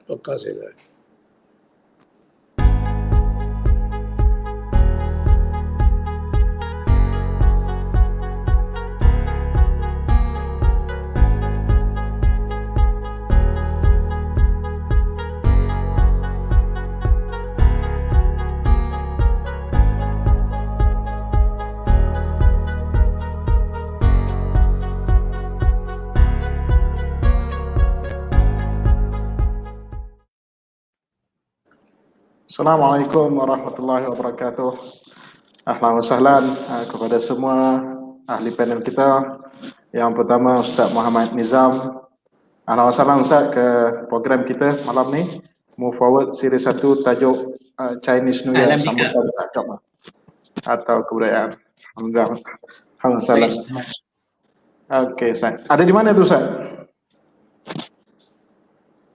Terima kasih. Assalamualaikum warahmatullahi wabarakatuh. Ahlan wa sahlan kepada semua ahli panel kita. Yang pertama Ustaz Muhammad Nizam. Ahlan wa sahlan Ustaz ke program kita malam ni. Move Forward siri 1 tajuk Chinese New Year sambutan agama atau kebudayaan. Alhamdulillah. Okey Ustaz. Ada di mana tu Ustaz?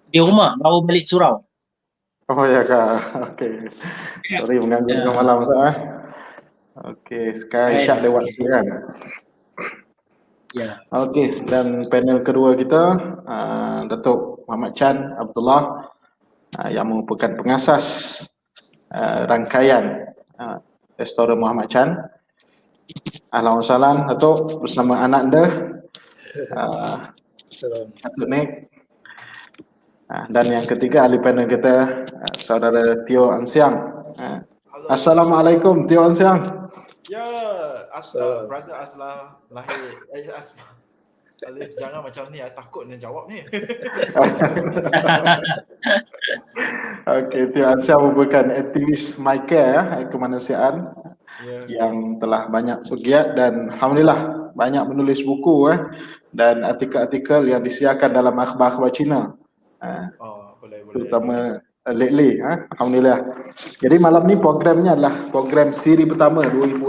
Di rumah, baru balik surau. Oh ya kak, okey. Sorry mengganggu tengah malam Ustaz. Okey, sekarang Isyak lewat sini kan? Ya. Okey, dan panel kedua kita Datuk Muhammad Chan Abdullah yang merupakan pengasas rangkaian Restoran Muhammad Chan. Ahlan wa sahlan Datuk bersama anak anda Datuk Nik. Dan yang ketiga ahli panel kita Saudara Teo Ansiang. Assalamualaikum Teo Ansiang. Ya, brother Aslah lahir Alif, jangan macam ni, saya takut nak jawab ni. Okey, Teo Ansiang merupakan aktivis MyCare kemanusiaan yang telah banyak bergiat dan alhamdulillah banyak menulis buku dan artikel-artikel yang disiarkan dalam akhbar-akhbar Cina. Terutama lately, alhamdulillah. Jadi malam ni programnya adalah program siri pertama 2021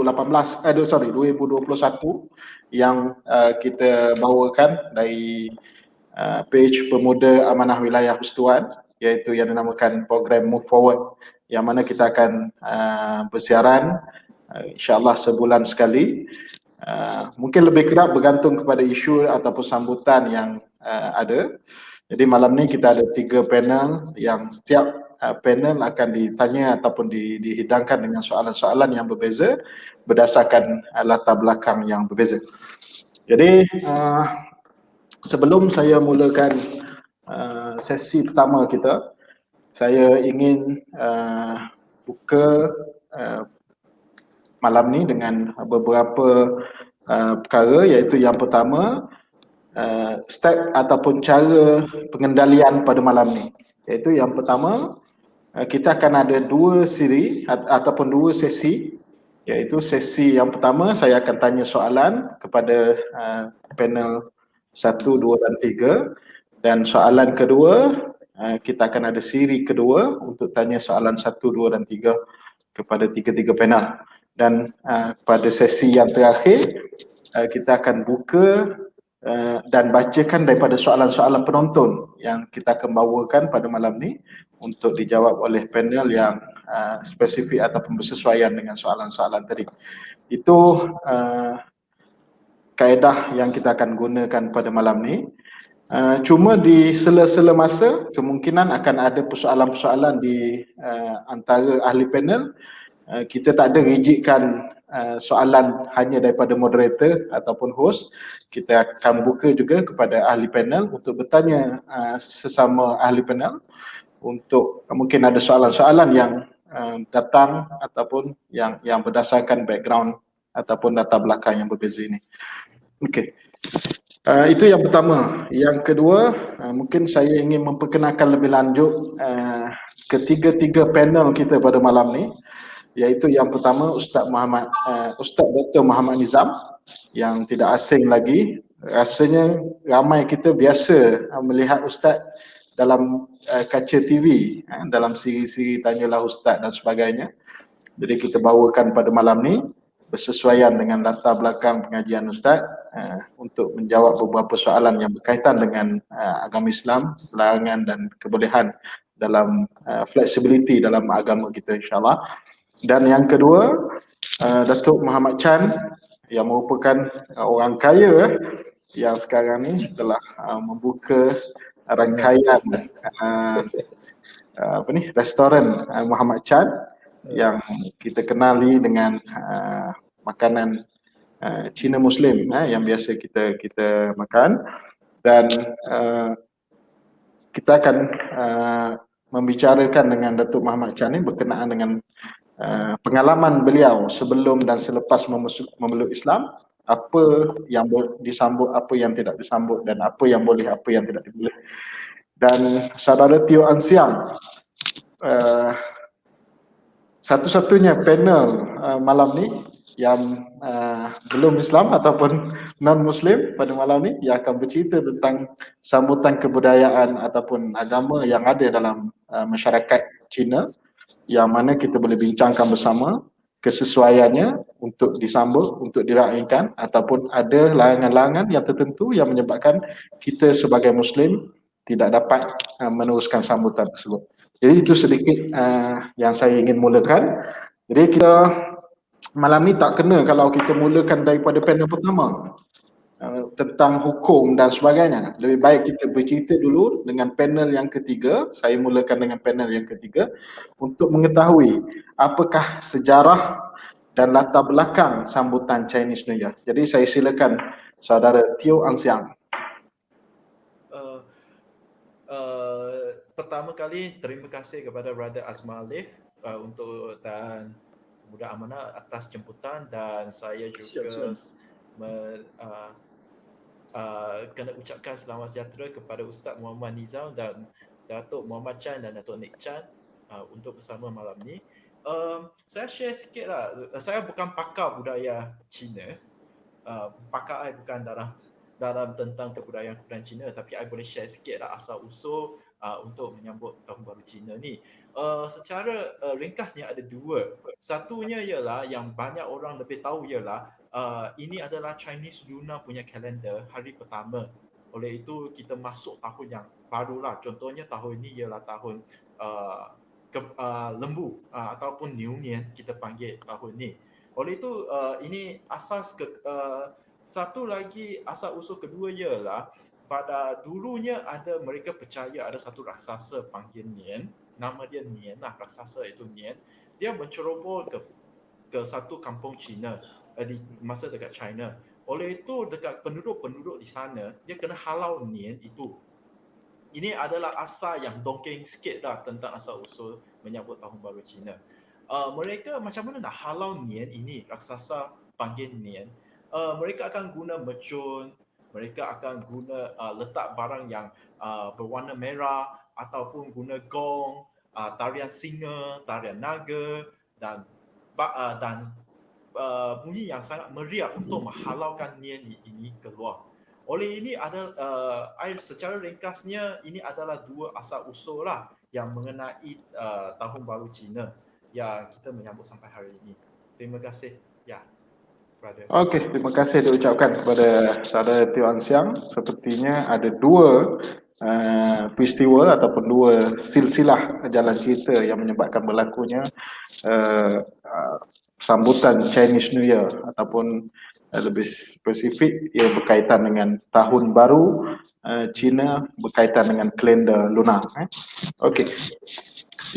yang kita bawakan dari page Pemuda Amanah Wilayah Persekutuan, iaitu yang dinamakan program Move Forward, yang mana kita akan bersiaran insya-Allah sebulan sekali. Mungkin lebih kerap bergantung kepada isu ataupun sambutan yang ada. Jadi malam ni kita ada 3 panel yang setiap panel akan ditanya ataupun dihidangkan dengan soalan-soalan yang berbeza berdasarkan latar belakang yang berbeza. Jadi sebelum saya mulakan sesi pertama kita, saya ingin buka malam ni dengan beberapa perkara, iaitu yang pertama step ataupun cara pengendalian pada malam ni. Iaitu yang pertama, kita akan ada 2 siri ataupun 2 sesi. Iaitu sesi yang pertama saya akan tanya soalan kepada panel 1, 2 dan 3, dan soalan kedua kita akan ada siri kedua untuk tanya soalan 1, 2 dan 3 kepada 3 panel. Dan pada sesi yang terakhir kita akan buka dan bacakan daripada soalan-soalan penonton yang kita akan bawakan pada malam ni untuk dijawab oleh panel yang spesifik ataupun bersesuaian dengan soalan-soalan tadi. Itu kaedah yang kita akan gunakan pada malam ni. Cuma di sela-sela masa kemungkinan akan ada persoalan-persoalan di antara ahli panel. Kita tak ada rigidkan soalan hanya daripada moderator ataupun host. Kita akan buka juga kepada ahli panel untuk bertanya sesama ahli panel untuk mungkin ada soalan-soalan yang datang ataupun yang berdasarkan background ataupun latar belakang yang berbeza ini. Okey. Itu yang pertama. Yang kedua, mungkin saya ingin memperkenalkan lebih lanjut ketiga-tiga panel kita pada malam ni. Iaitu yang pertama Ustaz Dr. Muhammad Nizam, yang tidak asing lagi. Rasanya ramai kita biasa melihat Ustaz dalam kaca TV, dalam siri-siri Tanyalah Ustaz dan sebagainya. Jadi kita bawakan pada malam ni bersesuaian dengan latar belakang pengajian Ustaz untuk menjawab beberapa soalan yang berkaitan dengan agama Islam, larangan dan kebolehan dalam flexibility dalam agama kita, insyaAllah. Dan yang kedua, Datuk Muhammad Chan, yang merupakan orang kaya yang sekarang ni telah membuka rangkaian restoran Muhammad Chan yang kita kenali dengan makanan Cina Muslim yang biasa kita makan, dan kita akan membicarakan dengan Datuk Muhammad Chan ni berkenaan dengan pengalaman beliau sebelum dan selepas memeluk Islam, apa yang disambut, apa yang tidak disambut, dan apa yang boleh, apa yang tidak boleh. Dan saudara Teo Ann Siang, satu-satunya panel malam ni yang belum Islam ataupun non-Muslim pada malam ni yang akan bercerita tentang sambutan kebudayaan ataupun agama yang ada dalam masyarakat Cina, yang mana kita boleh bincangkan bersama kesesuaiannya untuk disambut, untuk diraikan, ataupun ada larangan-larangan yang tertentu yang menyebabkan kita sebagai Muslim tidak dapat meneruskan sambutan tersebut. Jadi itu sedikit yang saya ingin mulakan. Jadi kita malam ni tak kena kalau kita mulakan daripada panel pertama tentang hukum dan sebagainya. Lebih baik kita bercerita dulu dengan panel yang ketiga. Saya mulakan dengan panel yang ketiga untuk mengetahui apakah sejarah dan latar belakang sambutan Chinese New Year. Jadi saya silakan saudara Teo Ann Siang. Pertama kali terima kasih kepada Brother Azman Alif untuk dan Budak Amanah atas jemputan, dan saya juga kena ucapkan selamat sejahtera kepada Ustaz Muhammad Nizam dan Datuk Muhammad Chan dan Datuk Nick Chan untuk bersama malam ni. Saya share sikit lah. Saya bukan pakar budaya Cina. Pakar saya bukan dalam tentang kebudayaan Cina, tapi saya boleh share sikit lah asal usul untuk menyambut Tahun Baru Cina ni. Secara ringkasnya ada dua. Satunya ialah yang banyak orang lebih tahu ialah ini adalah Chinese Lunar punya kalender hari pertama. Oleh itu kita masuk tahun yang baru lah. Contohnya tahun ini ialah tahun lembu ataupun New Year kita panggil tahun ni. Oleh itu ini asas satu lagi asal usul kedua ialah pada dulunya mereka percaya ada satu raksasa panggil Nian, nama dia Nian lah, raksasa itu Nian. Dia mencerobol ke satu kampung Cina di masa dekat China. Oleh itu dekat penduduk-penduduk di sana dia kena halau Nian itu. Ini adalah asal yang dongeng sikit dah tentang asal usul menyambut Tahun Baru Cina. Mereka macam mana nak halau Nian ini, raksasa panggil Nian? Mereka akan guna mercun, mereka akan guna letak barang yang berwarna merah ataupun guna gong, tarian singa, tarian naga dan bunyi yang sangat meriah untuk menghalaukan Nian ini keluar. Oleh ini secara ringkasnya ini adalah dua asal usul lah yang mengenai Tahun Baru Cina yang kita menyambut sampai hari ini. Terima kasih. Ya. Okey, terima kasih diucapkan kepada saudara Teo Ann Siang. Sepertinya ada dua peristiwa ataupun dua silsilah jalan cerita yang menyebabkan berlakunya sambutan Chinese New Year ataupun lebih spesifik ia berkaitan dengan Tahun Baru Cina berkaitan dengan kalender lunar. Okey.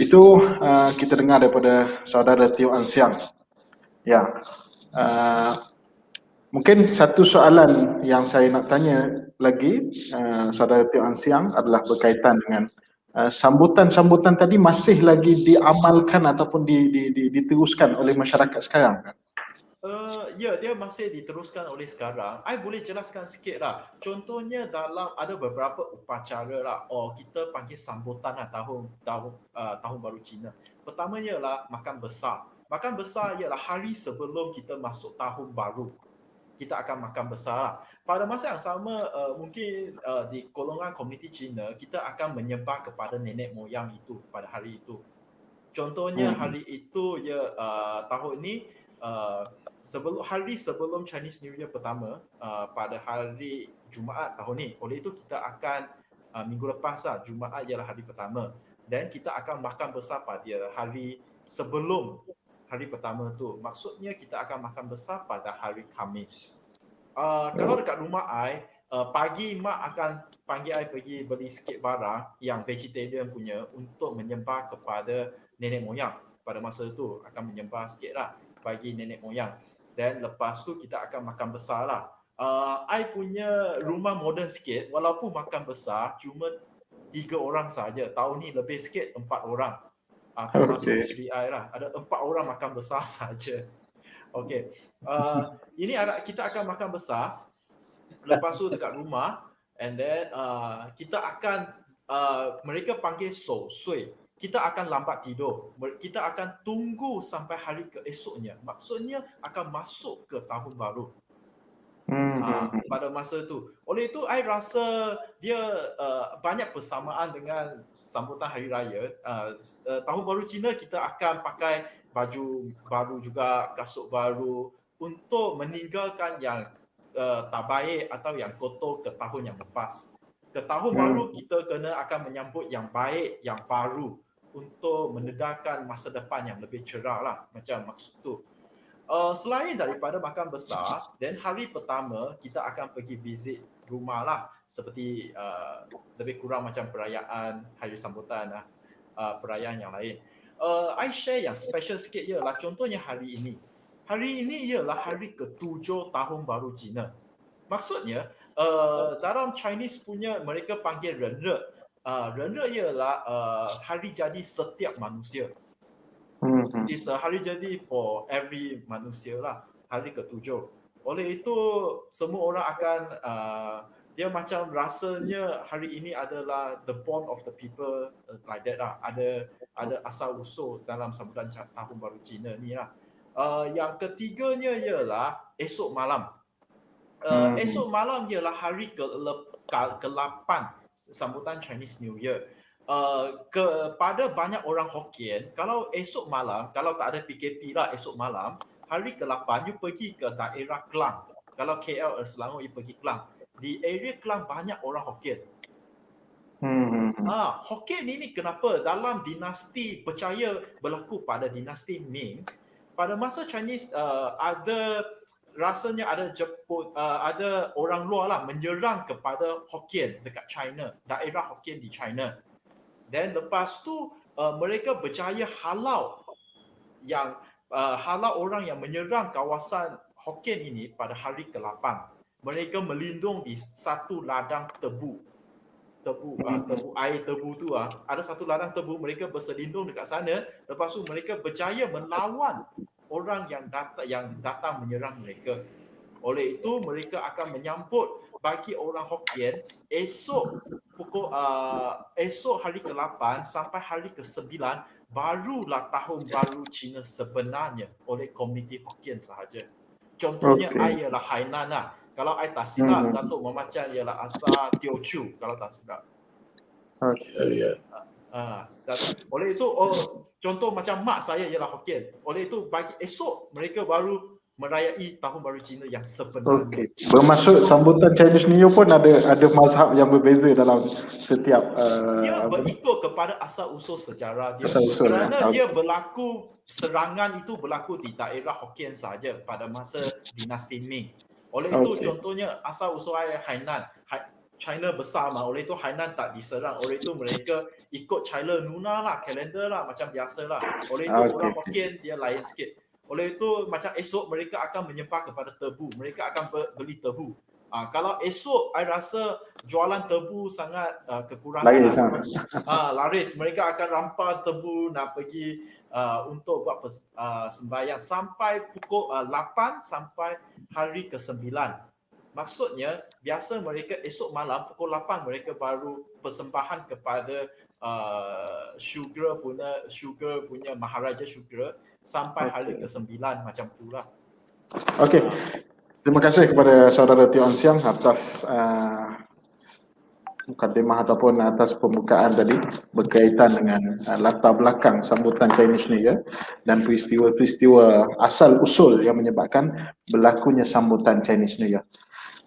Itu kita dengar daripada saudara Teo Ann Siang. Ya. Mungkin satu soalan yang saya nak tanya lagi saudara Teo Ann Siang adalah berkaitan dengan sambutan-sambutan tadi masih lagi diamalkan ataupun diteruskan oleh masyarakat sekarang kan? Ya, dia masih diteruskan oleh sekarang. I boleh jelaskan sikit lah. Contohnya ada beberapa upacara lah. Kita panggil sambutan lah tahun baru Cina. Pertamanya ialah makan besar. Makan besar ialah hari sebelum kita masuk tahun baru. Kita akan makan besar lah. Pada masa yang sama, mungkin di golongan komuniti Cina, kita akan menyembah kepada nenek moyang itu pada hari itu. Contohnya hari itu tahun ini hari sebelum Chinese New Year pertama, pada hari Jumaat tahun ni. Oleh itu kita akan minggu lepas lah, Jumaat ialah hari pertama, dan kita akan makan besar pada hari sebelum hari pertama tu. Maksudnya kita akan makan besar pada hari Khamis. Kalau dekat rumah pagi mak akan panggil I pergi beli sikit barang yang vegetarian punya untuk menyembah kepada nenek moyang. Pada masa itu akan menyembah sikit lah bagi nenek moyang. Dan lepas tu kita akan makan besar lah. I punya rumah moden sikit, walaupun makan besar cuma 3 orang saja. Tahun ni lebih sikit 4 orang. Termasuk isteri I lah. Ada 4 orang makan besar saja. Okey. Ini kita akan makan besar. Lepas tu dekat rumah, and then kita akan mereka panggil sosui. Kita akan lambat tidur. Kita akan tunggu sampai hari keesoknya. Maksudnya akan masuk ke tahun baru. Pada masa tu. Oleh itu, I rasa dia banyak persamaan dengan sambutan Hari Raya. Tahun Baru Cina kita akan pakai baju baru juga, kasut baru untuk meninggalkan yang tak baik atau yang kotor ke tahun yang lepas. Ke tahun baru kita akan menyambut yang baik, yang baru untuk menedahkan masa depan yang lebih cerah lah. Macam maksud tu. Selain daripada makan besar, dan hari pertama kita akan pergi visit rumah lah, seperti lebih kurang macam perayaan hari sambutan lah, perayaan yang lain. I share yang special sikit ialah contohnya hari ini. Hari ini ialah hari ke-7 Tahun Baru Cina. Maksudnya dalam Chinese punya mereka panggil Ren-Re. Ren-Re ialah hari jadi setiap manusia. It's hari jadi for every manusia lah, hari ke-7. Oleh itu semua orang akan dia macam rasanya hari ini adalah the born of the people, like that lah. Ada asal usul dalam sambutan Tahun Baru Cina ni lah. Yang ketiganya ialah esok malam. Esok malam ialah hari ke-8 sambutan Chinese New Year. Kepada banyak orang Hokkien, kalau esok malam, kalau tak ada PKP lah, esok malam, hari ke-8, you pergi ke daerah Klang. Kalau KL Selangor, you pergi Klang. Di area Klang banyak orang Hokkien. Hokkien ini kenapa? Dalam dinasti percaya berlaku pada dinasti Ming, pada masa Chinese rasanya ada Jepun, ada orang luar lah menyerang kepada Hokkien dekat China, daerah Hokkien di China. Dan lepas tu mereka berjaya halau orang yang menyerang kawasan Hokkien ini pada hari ke-8. Mereka melindung di satu ladang tebu. Air tebu tu ada satu ladang tebu, mereka berselindung dekat sana. Lepas tu mereka berjaya melawan orang yang datang menyerang mereka. Oleh itu mereka akan menyambut bagi orang Hokkien esok hari ke-8 sampai hari ke-9 barulah Tahun Baru Cina sebenarnya oleh komuniti Hokkien sahaja. Contohnya ialah Hainan lah. Kalau I tak silap, Datuk Mamacan ialah asal Teochew kalau tak silap. Oleh itu contoh macam mak saya ialah Hokkien. Oleh itu bagi esok mereka baru merayai Tahun Baru Cina yang sebenarnya. Bermaksud sambutan Chinese New Year pun ada mazhab yang berbeza dalam setiap dia berikut kepada asal usul sejarah dia. Kerana dia berlaku, serangan itu berlaku di daerah Hokkien sahaja pada masa dinasti Ming. Oleh itu contohnya asal usul Hainan, China besar mah, oleh itu Hainan tak diserang. Oleh itu mereka ikut China lunar lah, kalender lah macam biasa lah. Oleh itu orang Hokkien dia lain sikit. Oleh itu macam esok mereka akan menyembah kepada tebu. Mereka akan beli tebu. Kalau esok I rasa jualan tebu sangat kekurangan. Laris. Mereka akan rampas tebu nak pergi untuk buat sembahyang sampai pukul 8 sampai hari ke-9. Maksudnya biasa mereka esok malam pukul 8 mereka baru persembahan kepada sugar punya Maharaja Sugar sampai hari ke-9 macam itulah. Okey. Terima kasih kepada saudara Teo Siang atas mukadimah ataupun atas pembukaan tadi berkaitan dengan latar belakang sambutan Chinese New Year dan peristiwa-peristiwa asal usul yang menyebabkan berlakunya sambutan Chinese New Year.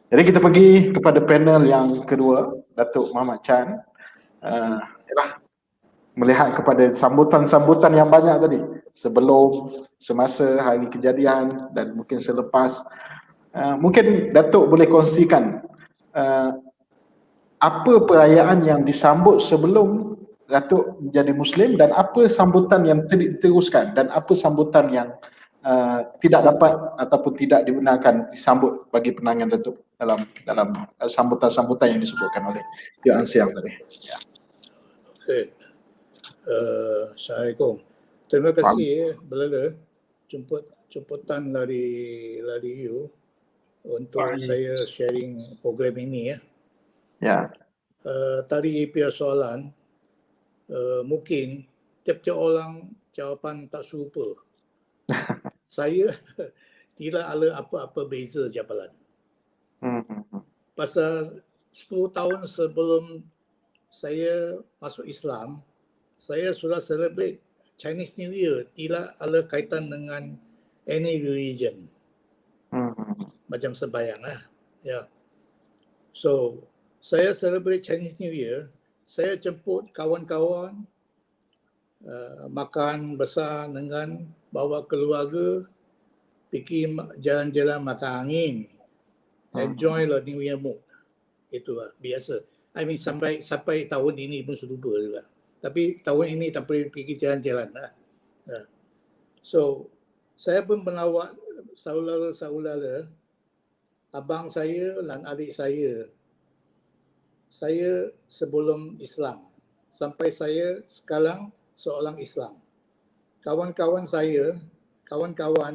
Jadi kita pergi kepada panel yang kedua, Datuk Muhammad Chan. Melihat kepada sambutan-sambutan yang banyak tadi, sebelum, semasa, hari kejadian dan mungkin selepas. Mungkin Datuk boleh kongsikan apa perayaan yang disambut sebelum Datuk menjadi Muslim dan apa sambutan yang diteruskan dan apa sambutan yang tidak dapat ataupun tidak dibenarkan disambut bagi penangan Datuk dalam sambutan-sambutan yang disebutkan oleh Yang Ansiang tadi. Ya. Okey. Assalamualaikum. Terima kasih Belala jemputan dari you untuk saya sharing program ini ya. Ya. Tadi punya soalan mungkin tiap-tiap orang jawapan tak serupa. Saya tidak ada apa-apa beza jawapan. Pasal 10 tahun sebelum saya masuk Islam, saya sudah celebrate Chinese New Year, tidak ada kaitan dengan any religion. Macam sembahyang lah. Ya. So, saya celebrate Chinese New Year, saya jemput kawan-kawan makan besar dengan bawa keluarga, pergi jalan-jalan makan angin, enjoy the New Year mood. Itulah biasa. I mean sampai tahun ini pun sudah lupa juga. Tapi tahun ini tak boleh pergi jalan-jalan lah. So, saya pun melawat saudara-saudara, abang saya dan adik saya sebelum Islam. Sampai saya sekarang seorang Islam. Kawan-kawan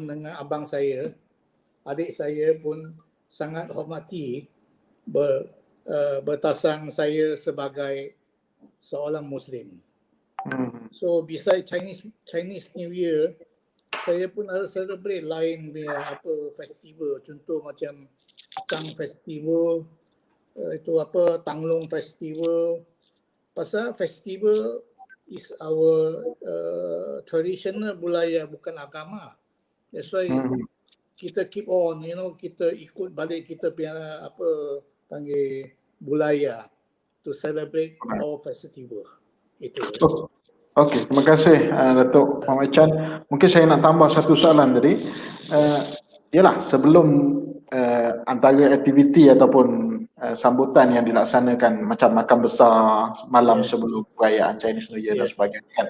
dengan abang saya, adik saya pun sangat hormati bertasang saya sebagai seorang Muslim. So beside Chinese New Year, saya pun ada celebrate lain punya festival, contoh macam Chang Festival, itu Tanglong Festival. Pasal festival is our traditional budaya, bukan agama. That's why kita keep on, kita ikut balik kita punya panggil budaya to celebrate our festival. Itu. Okey, terima kasih Datuk Muhammad Chan. Mungkin saya nak tambah satu soalan tadi. Yalah, sebelum antara aktiviti ataupun sambutan yang dilaksanakan macam makan besar malam sebelum perayaan Chinese New Year dan sebagainya kan.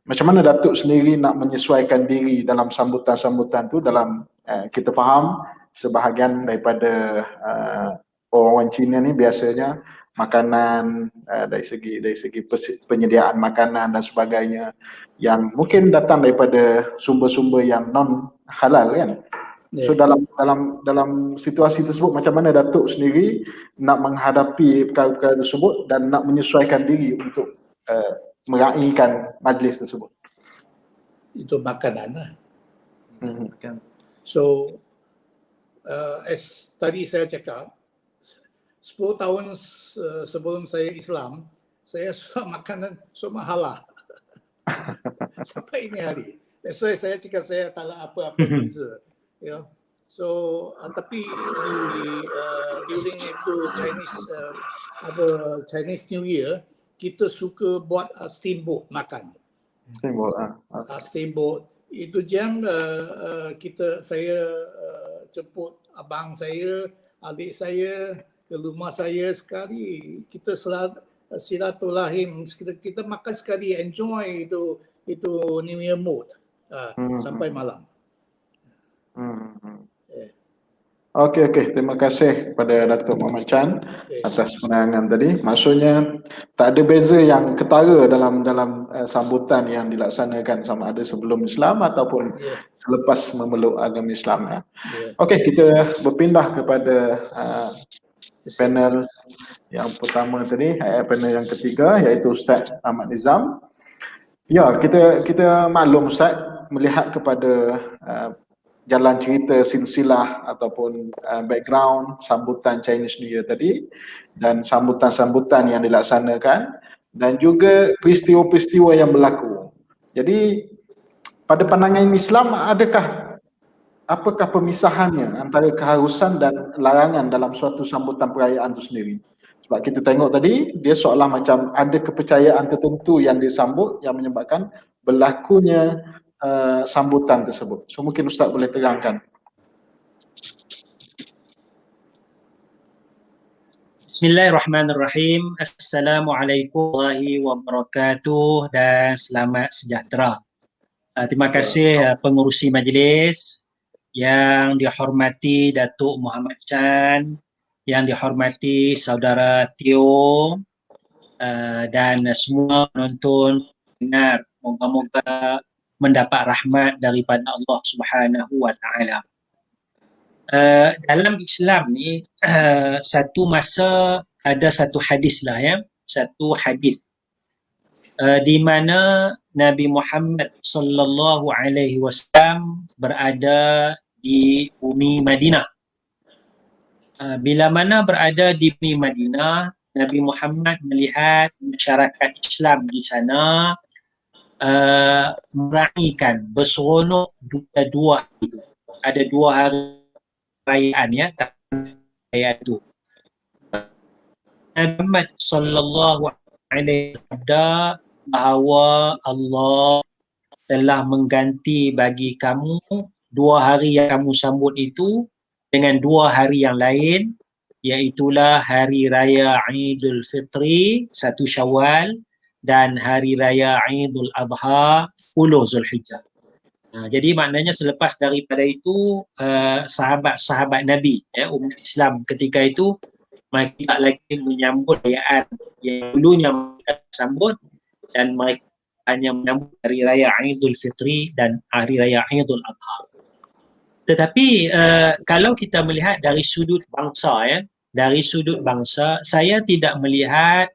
Macam mana Datuk sendiri nak menyesuaikan diri dalam sambutan-sambutan tu dalam kita faham sebahagian daripada orang-orang Cina ni biasanya makanan dari segi penyediaan makanan dan sebagainya yang mungkin datang daripada sumber-sumber yang non halal kan. So dalam situasi tersebut macam mana Datuk sendiri nak menghadapi perkara-perkara tersebut dan nak menyesuaikan diri untuk meraihkan majlis tersebut? Itu makanan lah. So as tadi saya cakap, 10 tahun sebelum saya Islam, saya suka makanan semua halal. Sampai ini hari. That's why saya cakap saya tak ada apa-apa beza. So tapi during itu Chinese New Year, kita suka buat steamboat makan. Steamboat. Itu jam saya jemput abang saya, adik saya ke rumah saya sekali. Kita silaturahim, kita makan sekali, enjoy itu New Year mood sampai malam. Okey, terima kasih kepada Datuk Muhammad Chan atas penerangan tadi. Maksudnya tak ada beza yang ketara dalam sambutan yang dilaksanakan sama ada sebelum Islam ataupun selepas memeluk agama Islam. Okey, kita berpindah kepada panel yang pertama tadi, panel yang ketiga iaitu Ustaz Ahmad Nizam. Ya, kita maklum Ustaz melihat kepada jalan cerita silsilah ataupun background sambutan Chinese New Year tadi dan sambutan-sambutan yang dilaksanakan dan juga peristiwa-peristiwa yang berlaku. Jadi pada pandangan Islam apakah pemisahannya antara keharusan dan larangan dalam suatu sambutan perayaan itu sendiri? Sebab kita tengok tadi dia seolah macam ada kepercayaan tertentu yang disambut yang menyebabkan berlakunya sambutan tersebut. So mungkin Ustaz boleh terangkan. Bismillahirrahmanirrahim. Assalamualaikum warahmatullahi wabarakatuh dan selamat sejahtera. Terima kasih pengurusi majlis yang dihormati Datuk Muhammad Chan, yang dihormati Saudara Teo dan semua penonton dengar. Moga-moga mendapat rahmat daripada Allah Subhanahu wa taala. Dalam Islam ni satu masa ada satu hadis lah ya, satu hadis di mana Nabi Muhammad sallallahu alaihi wasallam berada di bumi Madinah. Bila mana berada di bumi Madinah, Nabi Muhammad melihat masyarakat Islam di sana meraihkan berseronok dua itu. Ada 2 hari perayaan ya, perayaan itu. Nabi Muhammad sallallahu alaihi wasallam bahawa Allah telah mengganti bagi kamu 2 hari yang kamu sambut itu dengan 2 hari yang lain, iaitulah hari raya Idul Fitri 1 Syawal dan hari raya Idul Adha 10 Zulhijjah. Jadi maknanya selepas daripada itu sahabat-sahabat Nabi ya, umat Islam ketika itu mereka tidak lagi menyambut perayaan yang dulunya mereka sambut, dan mereka hanya menyambut hari raya Idul Fitri dan hari raya Idul Adha. Tetapi kalau kita melihat dari sudut bangsa ya, dari sudut bangsa, saya tidak melihat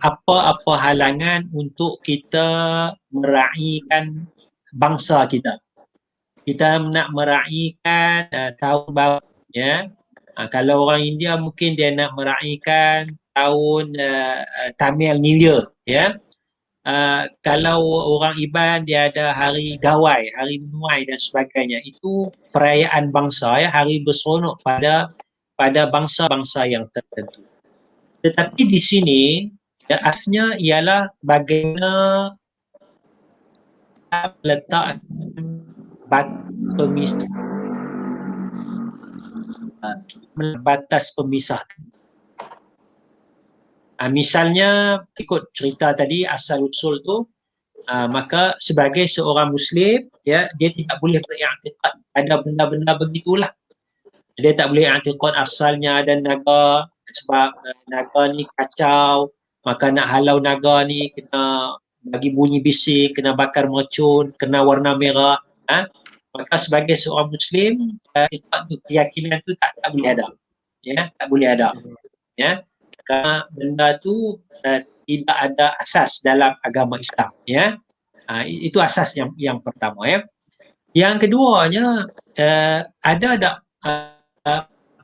apa-apa halangan untuk kita meraihkan bangsa kita. Kita nak meraihkan tahun baru ya. Kalau orang India mungkin dia nak meraihkan tahun Tamil New Year ya. Kalau orang Iban dia ada hari Gawai, hari Menuai dan sebagainya. Itu perayaan bangsa ya, hari berseronok pada bangsa-bangsa yang tertentu. Tetapi di sini ya, asnya ialah bagaimana letak batas pemisah. Misalnya ikut cerita tadi asal usul tu, maka sebagai seorang Muslim ya, dia tidak boleh beriktikad ada benda-benda begitulah. Dia tak boleh iktikad asalnya ada naga sebab naga ni kacau, maka nak halau naga ni kena bagi bunyi bising, kena bakar mercun, kena warna merah. Maka sebagai seorang Muslim keyakinan tu tak boleh ada ya, tak boleh ada ya, kerana benda tu tidak ada asas dalam agama Islam ya. Itu asas yang pertama ya. Yang keduanya ada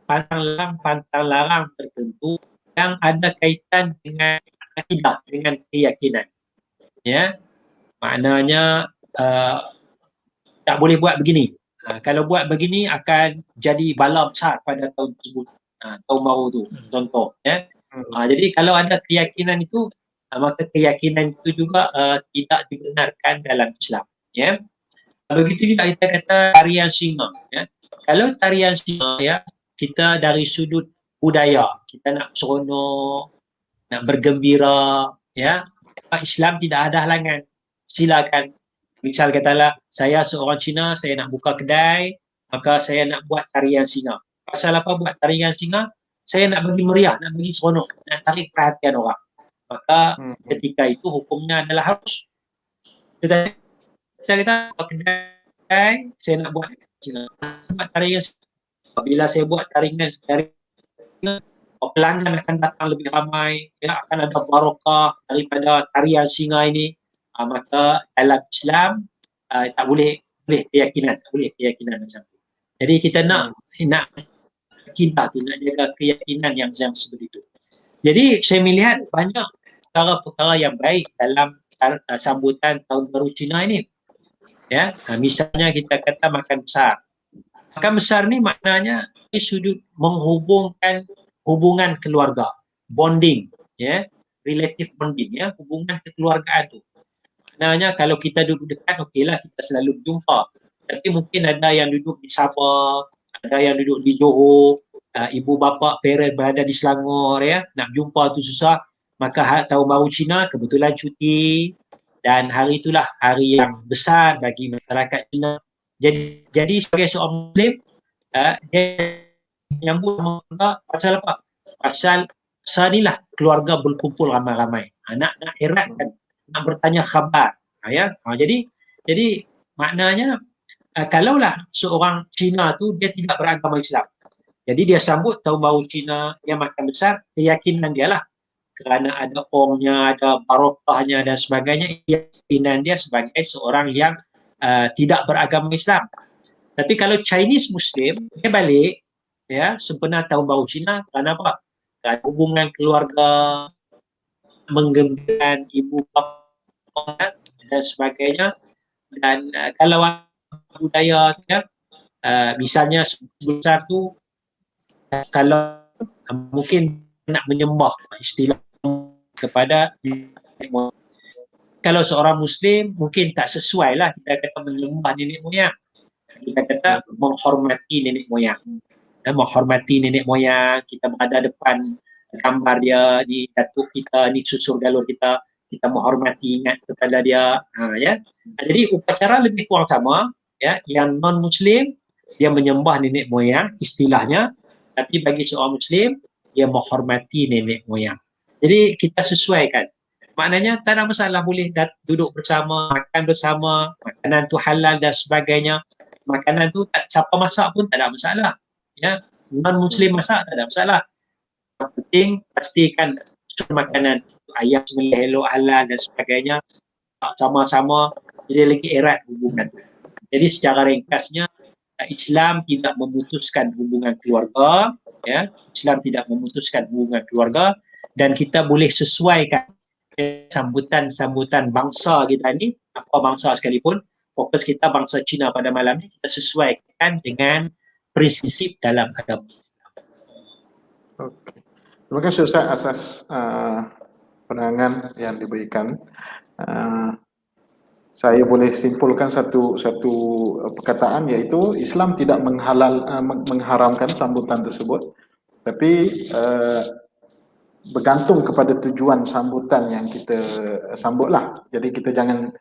pantang larang tertentu yang ada kaitan dengan akidah, dengan keyakinan ya. Maknanya tak boleh buat begini. Kalau buat begini akan jadi bala besar pada tahun tersebut. Tahun baru tu contoh ya. Jadi kalau ada keyakinan itu, maka keyakinan itu juga tidak dibenarkan dalam Islam ya. Begitu juga kita kata tarian singa ya. Kalau tarian singa ya, kita dari sudut budaya, kita nak seronok, nak bergembira ya. Islam tidak ada halangan. Silakan. Misal katalah saya seorang Cina, saya nak buka kedai, maka saya nak buat tarian singa. Pasal apa buat tarian singa? Saya nak bagi meriah, nak bagi seronok, nak tarik perhatian orang. Maka ketika itu hukumnya adalah harus. Tetapi kita kata kedai, saya nak buat singa. Buat tarian singa. Bila saya buat tarian singa, pelanggan akan datang lebih ramai, ya, akan ada barakah daripada tarian singa ini. Maka dalam Islam tak boleh keyakinan macam tu. Jadi kita nak akidah tu, nak jaga keyakinan yang seperti itu. Jadi saya melihat banyak perkara-perkara yang baik dalam sambutan tahun baru Cina ini. Ya, misalnya kita kata makan besar. Makan besar ni maknanya dari sudut menghubungkan hubungan keluarga, bonding, ya, relative bonding, ya, hubungan kekeluargaan tu. Maknanya kalau kita duduk dekat, okeylah kita selalu berjumpa. Tapi mungkin ada yang duduk di Sabah, ada yang duduk di Johor, ibu bapa parent berada di Selangor, ya, nak jumpa tu susah, maka tahun baru Cina kebetulan cuti, dan hari itulah hari yang besar bagi masyarakat Cina. Jadi sebagai seorang Muslim, dia menyambut pasal apa? Pasal inilah keluarga berkumpul ramai-ramai. Nak eratkan, nak bertanya khabar. Ya. Jadi maknanya kalaulah seorang Cina tu dia tidak beragama Islam, jadi dia sambut tahun baru Cina yang makan besar, keyakinan dia lah, kerana ada omnya, ada barokahnya dan sebagainya, keyakinan dia sebagai seorang yang tidak beragama Islam. Tapi kalau Chinese Muslim, dia balik, ya, sempena tahun baru Cina, kerana apa? Kerana hubungan keluarga, menggembirakan ibu bapa dan sebagainya. Dan kalau budaya, ya, misalnya sebesar tu, kalau mungkin nak menyembah istilah kepada nenek moyang. Kalau seorang Muslim mungkin tak sesuai lah kita kata menyembah nenek moyang. Kita kata menghormati nenek moyang. Menghormati nenek moyang, kita berada depan gambar dia, ni datuk kita, ni susur galur kita menghormati, ingat kepada dia. Ya. Jadi upacara lebih kurang sama, ya. Yang non-Muslim dia menyembah nenek moyang istilahnya, tapi bagi seorang Muslim dia menghormati nenek moyang. Jadi kita sesuaikan. Maknanya tak ada masalah, boleh duduk bersama, makan bersama, makanan tu halal dan sebagainya. Makanan tu siapa masak pun tak ada masalah. Ya, non-Muslim masak tak ada masalah. Yang penting pastikan makanan ayam sembelih elok, halal dan sebagainya sama-sama, jadi lagi erat hubungan tu. Jadi secara ringkasnya, Islam tidak memutuskan hubungan keluarga, ya. Islam tidak memutuskan hubungan keluarga, dan kita boleh sesuaikan sambutan bangsa kita ni, apa bangsa sekalipun. Fokus kita bangsa Cina pada malam ni, kita sesuaikan dengan prinsip dalam agama Islam. Okay. Terima kasih Ustaz atas penerangan yang diberikan. Saya boleh simpulkan satu perkataan, iaitu Islam tidak mengharamkan sambutan tersebut, tapi bergantung kepada tujuan sambutan yang kita sambutlah. Jadi kita jangan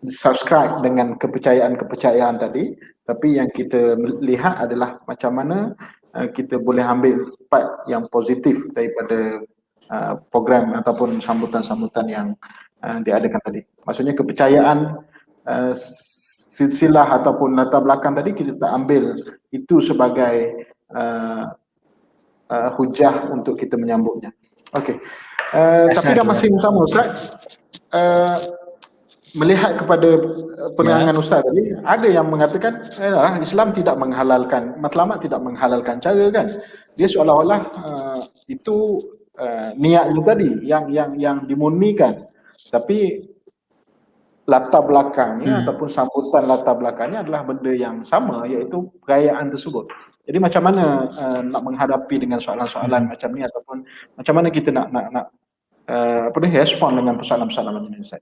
subscribe dengan kepercayaan tadi, tapi yang kita lihat adalah macam mana kita boleh ambil part yang positif daripada program ataupun sambutan-sambutan yang diadakan tadi. Maksudnya kepercayaan, silsilah ataupun latar belakang tadi kita tak ambil itu sebagai hujah untuk kita menyambutnya. Okey. Tapi dah masih sama Ustaz. Melihat kepada penerangan Ustaz tadi, ada yang mengatakan Islam tidak menghalalkan, matlamat tidak menghalalkan cara kan. Dia seolah-olah itu niatnya tadi yang dimurnikan. Tapi latar belakangnya ataupun sambutan latar belakangnya adalah benda yang sama, iaitu perayaan tersebut. Jadi macam mana nak menghadapi dengan soalan-soalan macam ni, ataupun macam mana kita nak respon dengan persoalan-persoalan macam ni Ustaz?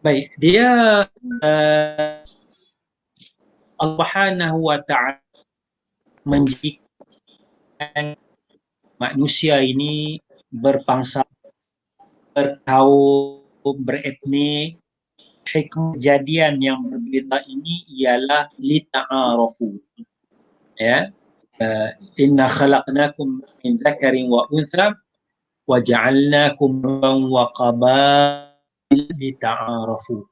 Baik, dia Allah Subhanahu wa ta'ala menjadikan manusia ini berbangsa, berkaum, beretnik. Hikmah kejadian yang berbeza ini ialah lita'arafu. Ya. Inna khalaqnakum min dzakarin wa untha wa ja'alnakum wa qabaila lita'arafu.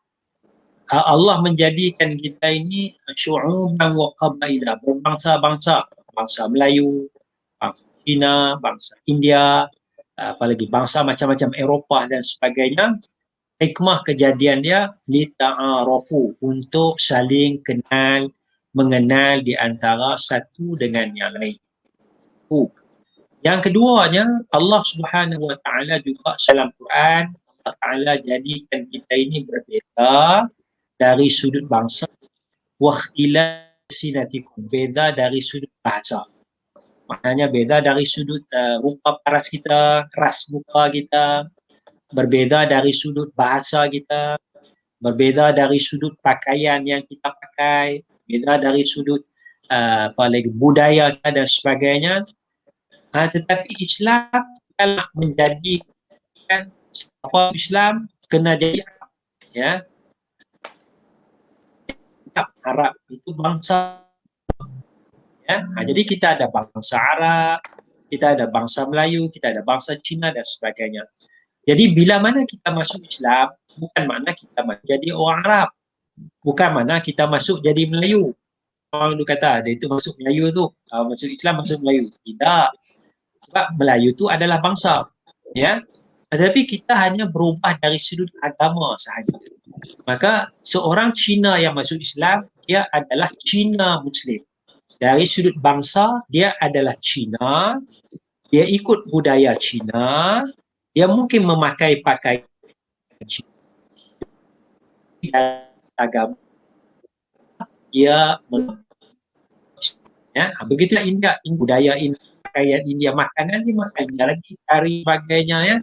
Allah menjadikan kita ini syu'uban wa qabaila, berbangsa-bangsa, bangsa Melayu, bangsa Cina, bangsa India, apalagi bangsa macam-macam Eropah dan sebagainya. Hikmah kejadian dia lita'arafu, untuk saling kenal, mengenal di antara satu dengan yang lain. Yang keduanya, Allah Subhanahu wa ta'ala juga dalam Quran, Allah Ta'ala jadikan kita ini berbeza dari sudut bangsa, wa ikhtilafsinatikum, beza dari sudut bahasa. Maknanya beza dari sudut rupa paras kita, ras muka kita, berbeza dari sudut bahasa kita, berbeza dari sudut pakaian yang kita pakai, beza dari sudut apa lagi budaya dan sebagainya. Tetapi Islam kalau menjadikan siapa Islam kena jadi Arab, ya. Arab itu bangsa, ya. Jadi kita ada bangsa Arab, kita ada bangsa Melayu, kita ada bangsa Cina dan sebagainya. Jadi bila mana kita masuk Islam, bukan makna kita jadi orang Arab, bukan makna kita masuk jadi Melayu. Orang dulu kata dia itu masuk Melayu tu, masuk Islam masuk Melayu. Tidak. Sebab Melayu itu adalah bangsa, ya. Tetapi kita hanya berubah dari sudut agama sahaja. Maka seorang Cina yang masuk Islam, dia adalah Cina Muslim. Dari sudut bangsa, dia adalah Cina, dia ikut budaya Cina, dia mungkin memakai pakaian Cina, agama dia ya, begitulah India, budaya India, pakaian India, makanan dia makan lagi kari sebagainya, ya.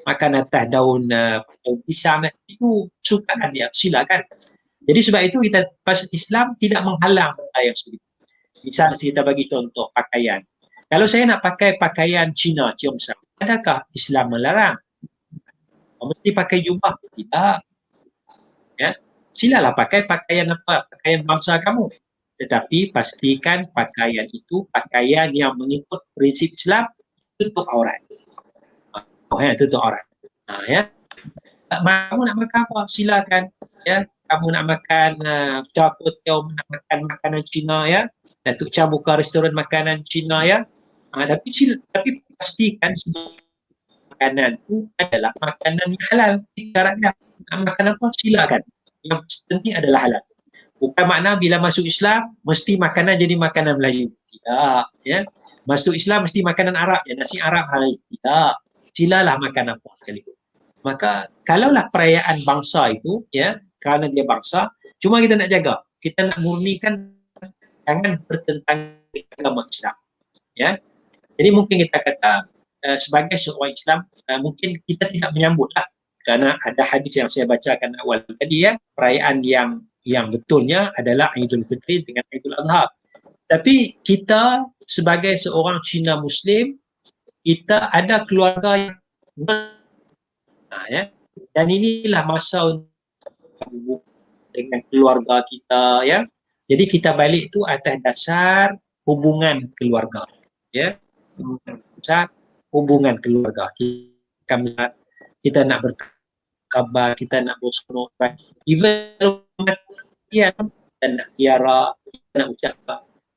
Makan atas daun pisang, itu sukaan dia, silakan. Jadi sebab itu kita pas Islam tidak menghalang benda yang seperti itu. Misal kita bagi contoh pakaian. Kalau saya nak pakai pakaian Cina, Cheongsam, adakah Islam melarang? Mesti pakai jubah? Tidak. Ya, silalah pakai pakaian apa, pakaian bangsa kamu. Tetapi pastikan pakaian itu pakaian yang mengikut prinsip Islam, tutup aurat. Tutup aurat. Ya. Kamu nak makan apa? Silakan. Ya. Kamu nak makan char-kway-teow, nak makan makanan Cina, ya. Datuk Chan buka restoran makanan Cina, ya. Tapi pastikan semua makanan itu adalah makanan yang halal. Syaratnya nak makan apa? Silakan. Yang penting adalah halal. Bukan makna bila masuk Islam mesti makanan jadi makanan Melayu. Tidak, ya. Masuk Islam mesti makanan Arab, ya, nasi Arab hari. Tidak. Silalah makan apa sekalipun. Maka kalaulah perayaan bangsa itu, ya, kerana dia bangsa, cuma kita nak jaga, kita nak murnikan jangan bertentangan dengan agama Islam, ya. Jadi mungkin kita kata sebagai seorang Islam mungkin kita tidak menyambutlah, kerana ada hadis yang saya bacakan awal tadi, ya, perayaan yang betulnya adalah Aidul Fitri dengan Aidul Adha. Tapi kita sebagai seorang Cina Muslim, kita ada keluarga yang ya, dan inilah masa untuk dengan keluarga kita, ya. Jadi kita balik tu atas dasar hubungan keluarga, ya. Dasar hubungan keluarga. Kita nak berkabar, kita nak berseronok, even ya, kita nak ziarah, kita nak ucap,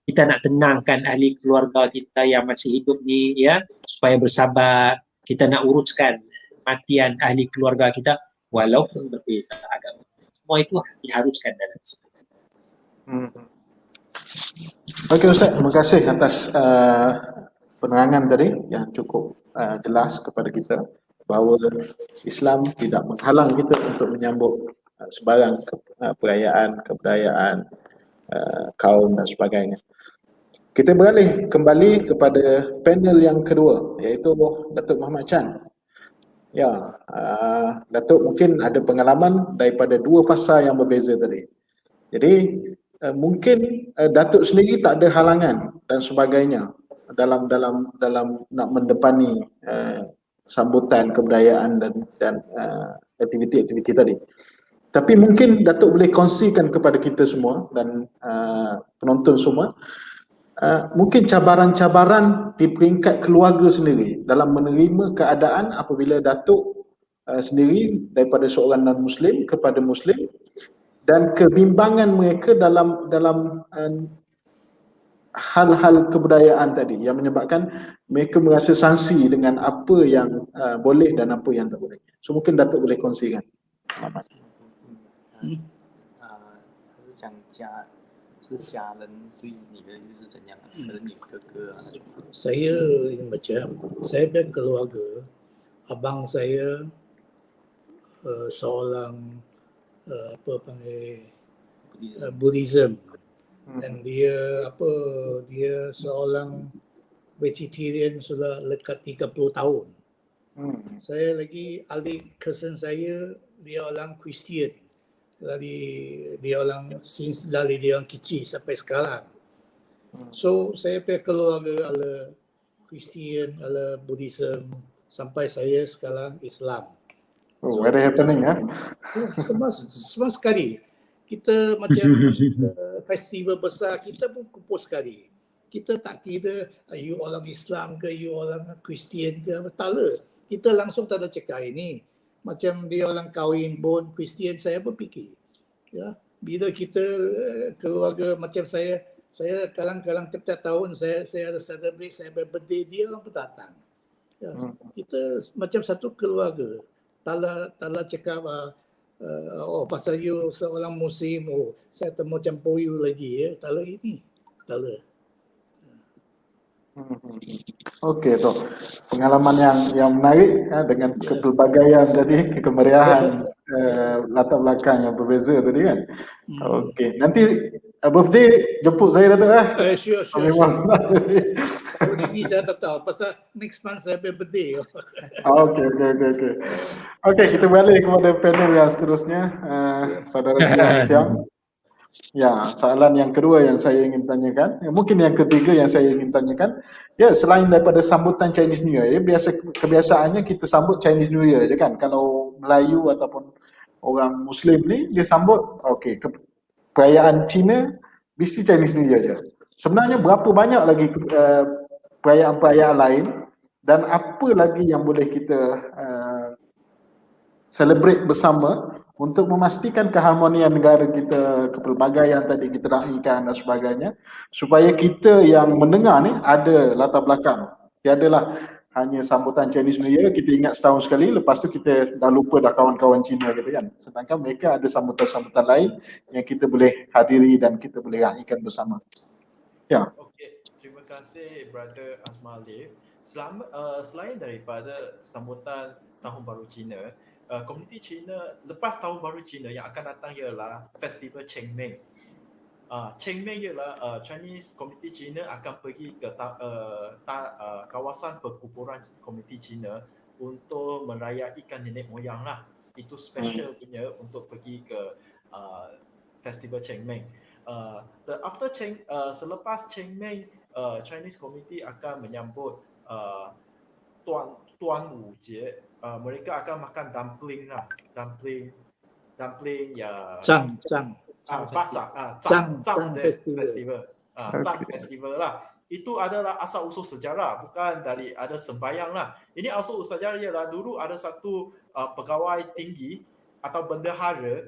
kita nak tenangkan ahli keluarga kita yang masih hidup ni, ya, supaya bersabar. Kita nak uruskan kematian ahli keluarga kita walaupun berbeza agama. Semua itu diharuskan dalam Islam. Okey Ustaz, terima kasih atas penerangan tadi yang cukup jelas kepada kita bahawa Islam tidak menghalang kita untuk menyambut sebarang perayaan, kebudayaan, kaum dan sebagainya. Kita beralih kembali kepada panel yang kedua, iaitu Datuk Muhammad Chan. Ya, Datuk mungkin ada pengalaman daripada dua fasa yang berbeza tadi. Jadi mungkin Datuk sendiri tak ada halangan dan sebagainya dalam nak mendepani sambutan kebudayaan dan aktiviti-aktiviti tadi. Tapi mungkin Datuk boleh kongsikan kepada kita semua dan penonton semua mungkin cabaran-cabaran di peringkat keluarga sendiri dalam menerima keadaan apabila Datuk sendiri daripada seorang non-Muslim kepada Muslim, dan kebimbangan mereka dalam hal-hal kebudayaan tadi yang menyebabkan mereka merasa sangsi dengan apa yang boleh dan apa yang tak boleh. So mungkin Datuk boleh kongsikan. Selamat. 讲家人对你的又是怎样？可能你哥哥啊那种。 Saya macam saya dan keluarga, abang saya seorang apa panggil Buddhism, dan dia seorang vegetarian sudah lekat 30 tahun. Saya lagi adik cousin saya dia orang Kristian, dari dia orang since dari dia orang kecil sampai sekarang. So saya punya keluarga ala Kristian, ala Buddhism, sampai saya sekarang Islam. Oh, very happening ya. Semua sekali. Kita macam festival besar, kita pun kumpul sekali. Kita tak kira you orang Islam ke, you orang Kristian ke, tak ada. Kita langsung tak ada cakap ini. Macam dia orang kahwin pun Kristian, saya pun fikir. Ya, bila kita keluarga macam saya kadang-kadang tiap-tiap tahun saya ada celebrate, saya birthday, dia orang pun datang. Ya, kita macam satu keluarga. Tak cakap pasal you seorang Muslim, saya tak mau campur you lagi ya. Tak ada ini. Tak ada. Okey tu. Pengalaman yang menarik dengan kepelbagaian tadi, kemeriahan latar belakang yang berbeza tadi kan. Okey, nanti birthday jemput saya Datuk Sure. Memang. Kalau ini saya tak tahu. Pasal next month saya birthday. Okey. Okey, kita balik kepada panel yang seterusnya. Saudara Jian Siang. Ya, soalan yang kedua yang saya ingin tanyakan, mungkin yang ketiga yang saya ingin tanyakan, ya selain daripada sambutan Chinese New Year, kebiasaannya kita sambut Chinese New Year je kan. Kalau Melayu ataupun orang Muslim ni dia sambut perayaan Cina mesti Chinese New Year je. Sebenarnya berapa banyak lagi perayaan-perayaan lain dan apa lagi yang boleh kita celebrate bersama untuk memastikan keharmonian negara kita, kepelbagaian tadi kita raikan dan sebagainya, supaya kita yang mendengar ni ada latar belakang. Tiadalah hanya sambutan Chinese New Year kita ingat setahun sekali, lepas tu kita dah lupa dah kawan-kawan Cina kita kan. Sedangkan mereka ada sambutan-sambutan lain yang kita boleh hadiri dan kita boleh raikan bersama. Ya. Okey, terima kasih Brother Azmalif. Selain daripada sambutan Tahun Baru Cina, komuniti Cina lepas Tahun Baru Cina yang akan datang ialah Festival Chengmeng. Chengmeng ialah Chinese komuniti Cina akan pergi ke kawasan perkumpulan komuniti Cina untuk merayaikan nenek moyang lah. Itu special punya untuk pergi ke Festival Chengmeng. Selepas Chengmeng, Chinese community akan menyambut Tuan Wu Jie. Mereka akan makan dumpling lah, dumpling ya. Zhang Festival. Zhang Festival lah. Itu adalah asal usul sejarah, bukan dari ada sembahyang lah. Ini asal usul sejarah ialah dulu ada satu pegawai tinggi atau bendahara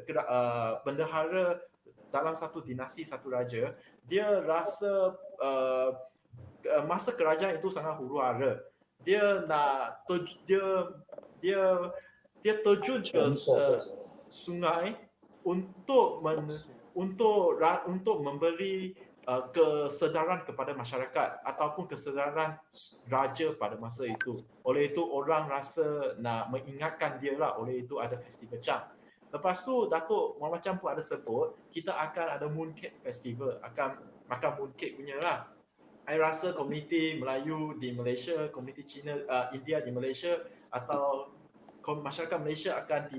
dalam satu dinasti, satu raja. Dia rasa masa kerajaan itu sangat huru-hara. Dia terjun ke sungai untuk memberi kesedaran kepada masyarakat ataupun kesedaran raja pada masa itu. Oleh itu orang rasa nak mengingatkan dia lah, oleh itu ada festival Chang. Lepas tu Datuk Muhammad Chang pun ada sebut kita akan ada Mooncake Festival, akan makan mooncake punya lah. I rasa komuniti Melayu di Malaysia, komuniti Cina, India di Malaysia atau masyarakat Malaysia akan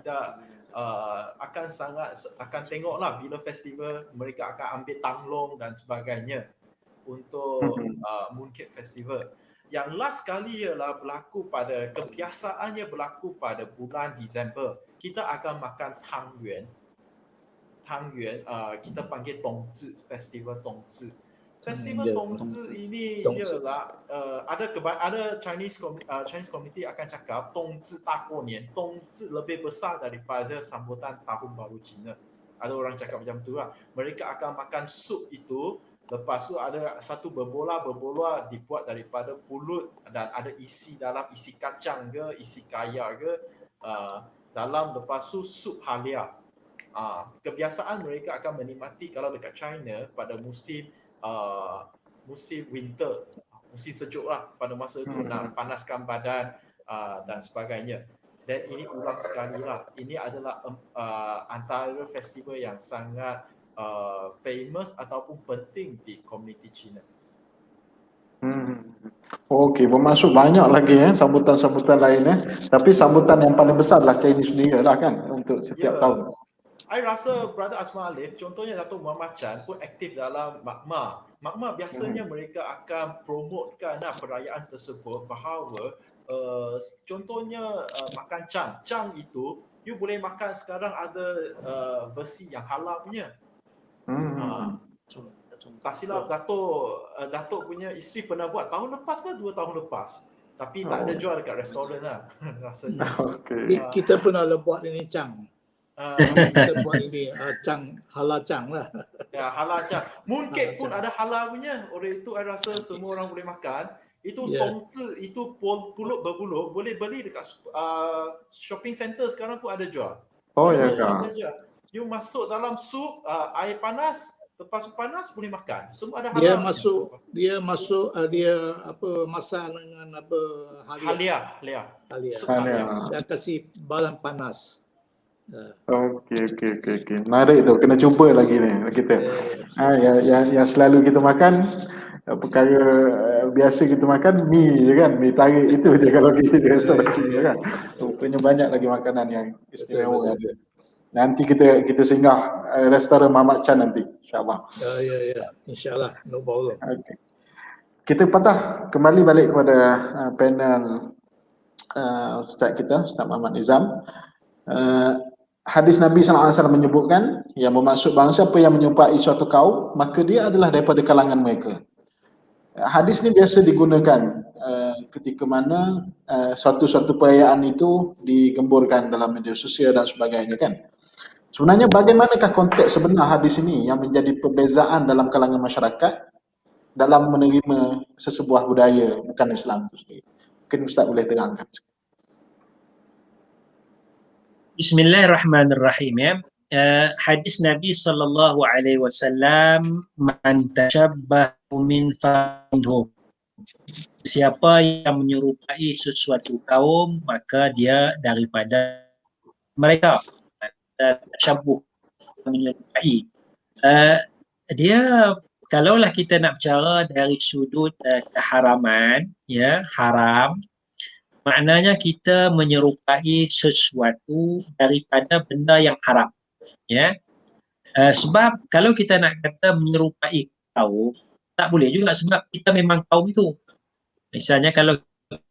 akan tengoklah bila festival mereka akan ambil tanglong dan sebagainya untuk Mooncake Festival. Yang last kali ialah kebiasaannya berlaku pada bulan Disember. Kita akan makan Tang Yuan, kita panggil Dongzhi, Festival Dongzhi. Festival Dongzhi ini ialah ada Chinese community akan cakap Dongzhi Daguonian, Dongzhi lebih besar daripada sambutan Tahun Baru Cina. Ada orang cakap macam tu lah. Mereka akan makan sup itu, lepas tu ada satu berbola dibuat daripada pulut dan ada isi kacang ke, isi kaya ke dalam, lepas tu sup halia. Kebiasaan mereka akan menikmati kalau dekat China pada musim winter, musim sejuk lah pada masa itu, nak panaskan badan dan sebagainya. Dan ini ulang sekali lah. Ini adalah antara festival yang sangat famous ataupun penting di komuniti Cina. Okey, bermaksud banyak lagi sambutan-sambutan lain Tapi sambutan yang paling besar lah Chinese New Year lah kan untuk setiap tahun. I rasa Brother Asma Alif, contohnya Datuk Muhammad Chan pun aktif dalam Makma. Makma biasanya mereka akan promotekan perayaan tersebut bahawa contohnya makan cang itu you boleh makan sekarang ada versi yang halal punya. Tak silap Datuk punya isteri pernah buat tahun lepas ke 2 tahun lepas. Tapi tak ada jual dekat restoran lah rasanya. Okey. Kita pernah buat ini Chang. Kita buat ini Chang, halal Chang lah. Ya, halal cang. Mooncake pun ada halal punya. Oleh itu I rasa semua orang boleh makan. Itu tongzi, itu pulut berbulu, boleh beli dekat shopping center sekarang pun ada jual. Oh ya Ada ke? jual. You masuk dalam sup, air panas, lepas panas boleh makan. Semua ada halal. Dia masak dengan halia. Dia kasih balang panas. Okey. Menarik tu, kena cuba lagi ni kita. Yang selalu kita makan perkara biasa kita makan mi je kan, mi tarik itu je kalau kita di restoran sini kan. Rupanya banyak lagi makanan yang istimewa ada. Nanti kita singgah restoran Muhammad Chan nanti, insya-Allah. Ya. Insya-Allah, no problem. Okay. Kita patah kembali balik kepada panel Ustaz kita, Ustaz Muhammad Nizam. Hadis Nabi SAW menyebutkan yang bermaksud bahawa siapa yang menyerupai suatu kaum, maka dia adalah daripada kalangan mereka. Hadis ni biasa digunakan ketika mana suatu perayaan itu digemburkan dalam media sosial dan sebagainya kan. Sebenarnya bagaimanakah konteks sebenar hadis ini yang menjadi perbezaan dalam kalangan masyarakat dalam menerima sesebuah budaya bukan Islam itu sendiri? Mungkin Ustaz boleh terangkan. Bismillahirrahmanirrahim ya. Hadis Nabi sallallahu alaihi wasallam, man tashabbaha min faminhum. Siapa yang menyerupai sesuatu kaum maka dia daripada mereka. Tashabbuh, menyerupai. Dia kalaulah kita nak bicara dari sudut keharaman, ya, haram, maknanya kita menyerupai sesuatu daripada benda yang haram, ya. Sebab kalau kita nak kata menyerupai kaum, tak boleh juga sebab kita memang kaum itu. Misalnya kalau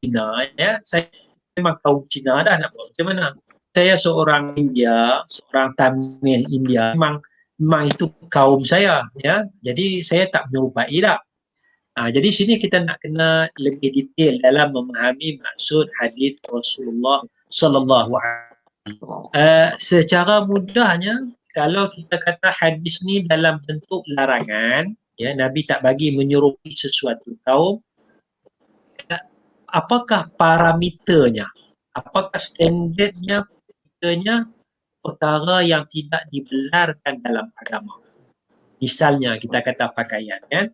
Cina, ya, saya memang kaum Cina dah, nak buat macam mana? Saya seorang India, seorang Tamil India, memang itu kaum saya, ya. Jadi saya tak menyerupai dah. Jadi sini kita nak kena lebih detail dalam memahami maksud hadis Rasulullah sallallahu alaihi wasallam. Secara mudahnya kalau kita kata hadis ni dalam bentuk larangan, ya, Nabi tak bagi menyerupai sesuatu kaum, apakah parameternya? Apakah standardnya? Perkara yang tidak dibenarkan dalam agama. Misalnya kita kata pakaian, ya.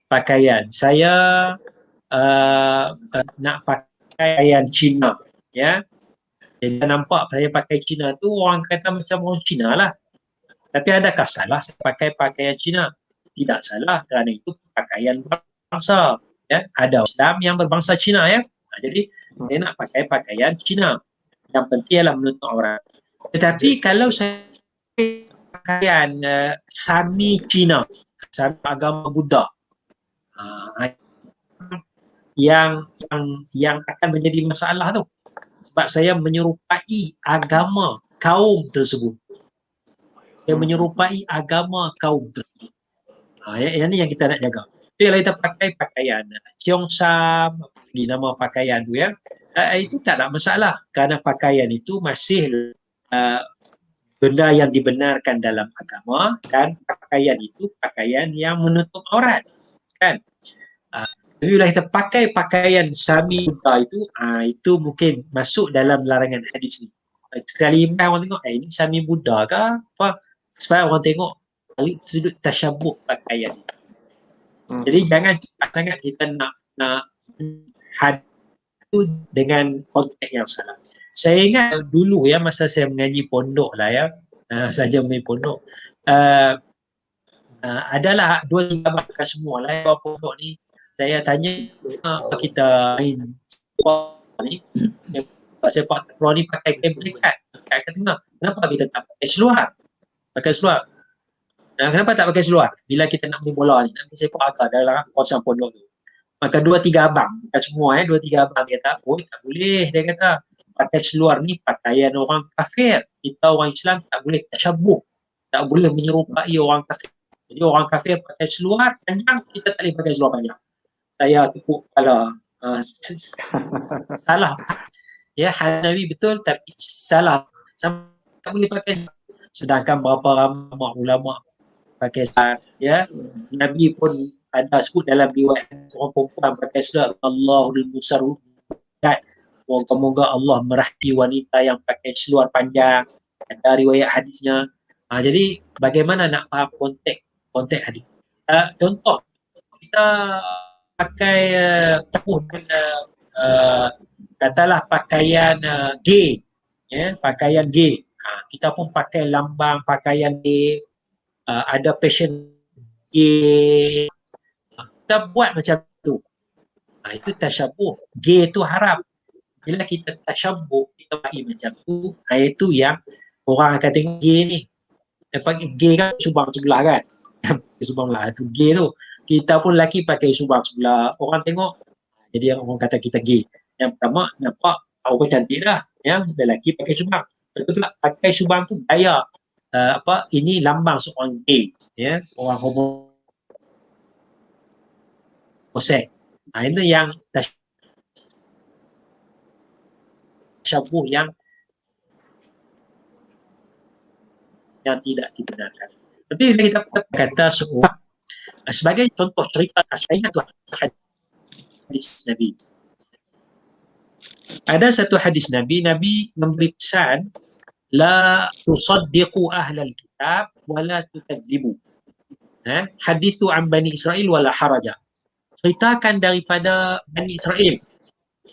Pakaian, saya nak pakaian Cina, ya. Jadi nampak saya pakai Cina tu orang kata macam orang Cina lah. Tapi adakah salah saya pakai pakaian Cina? Tidak salah, kerana itu pakaian bangsa, ya. Ada Islam yang berbangsa Cina, ya. Jadi saya nak pakai pakaian Cina. Yang penting adalah menutup aurat. Tetapi kalau saya pakaian Sami Cina, Sami agama Buddha, yang akan menjadi masalah tu, sebab saya menyerupai agama kaum tersebut. Saya menyerupai agama kaum tersebut. Yang ni yang kita nak jaga. Jadi kalau kita pakai pakaian Cheongsam, lagi nama pakaian tu, ya, itu tak ada masalah kerana pakaian itu masih benda yang dibenarkan dalam agama dan pakaian itu pakaian yang menutup aurat, kan. Jadi bila kita pakai pakaian Sami Buddha itu mungkin masuk dalam larangan hadis ni. Sekali orang tengok ini Sami Buddha ke apa, sebab orang tengok dari sudut tasyabuh pakaian. Jadi jangan cepat sangat kita nak hadis dengan konteks yang salah. Saya ingat dulu, ya, masa saya mengaji pondok lah, ya, saja mengaji pondok, adalah 2-3 bakal semua lah, ya, pondok ni. Saya tanya kita main ni, sepak takraw ni pakai kain pelikat, kat tengah, kenapa kita tak pakai seluar? pakai seluar. Kenapa tak pakai seluar? Bila kita nak main bola ni, nak sepak akar dalam kawasan pondok tu. Maka 2-3 abang, bukan semua 2-3 abang dia kata, oh tak boleh, dia kata pakai seluar ni pakaian orang kafir. Kita orang Islam tak boleh tasyabuh, tak boleh menyerupai orang kafir. Jadi orang kafir pakai seluar panjang, kita tak boleh pakai seluar panjang. Saya tepuk kepala, salah. Ya, hadis Nabi betul tapi salah. Tak boleh pakai. Sedangkan berapa ramai ulama pakai seluar, ya. Nabi pun ada sebut dalam riwayat orang perempuan pakai seluar, Allahul Musarruf. Moga-moga Allah merahmati wanita yang pakai seluar panjang. Ada riwayat hadisnya. Jadi bagaimana nak faham konteks hadis? Contoh, kita pakai tabuh katalah pakaian gay, ya, pakaian gay. Kita pun pakai lambang pakaian gay, ada fashion gay. Kita buat macam tu. Itu tasyabuh. Gay tu haram. Bila kita tasyabuh, kita bagi macam tu, itu yang orang akan tengok gay ni. Pakai gay kan subang sebelah kan. Subang lah tu gay tu. Kita pun lelaki pakai subang sebelah. Orang tengok, jadi orang kata kita gay. Yang pertama, nampak orang cantik dah. Yang lelaki pakai subang. Betul tak? Pakai subang tu gaya. Ini lambang seorang gay. Ya, orang homoseks. Itu yang tasyabuh yang tidak dibenarkan. Tapi bila kita kata seorang sebagai contoh cerita, saya ingat hadis Nabi. Ada satu hadis Nabi memberi pesan, la tusaddiqu ahlal kitab wa la tukadzibu. Hadithu an Bani Israel wala haraja. Ceritakan daripada Bani Israel.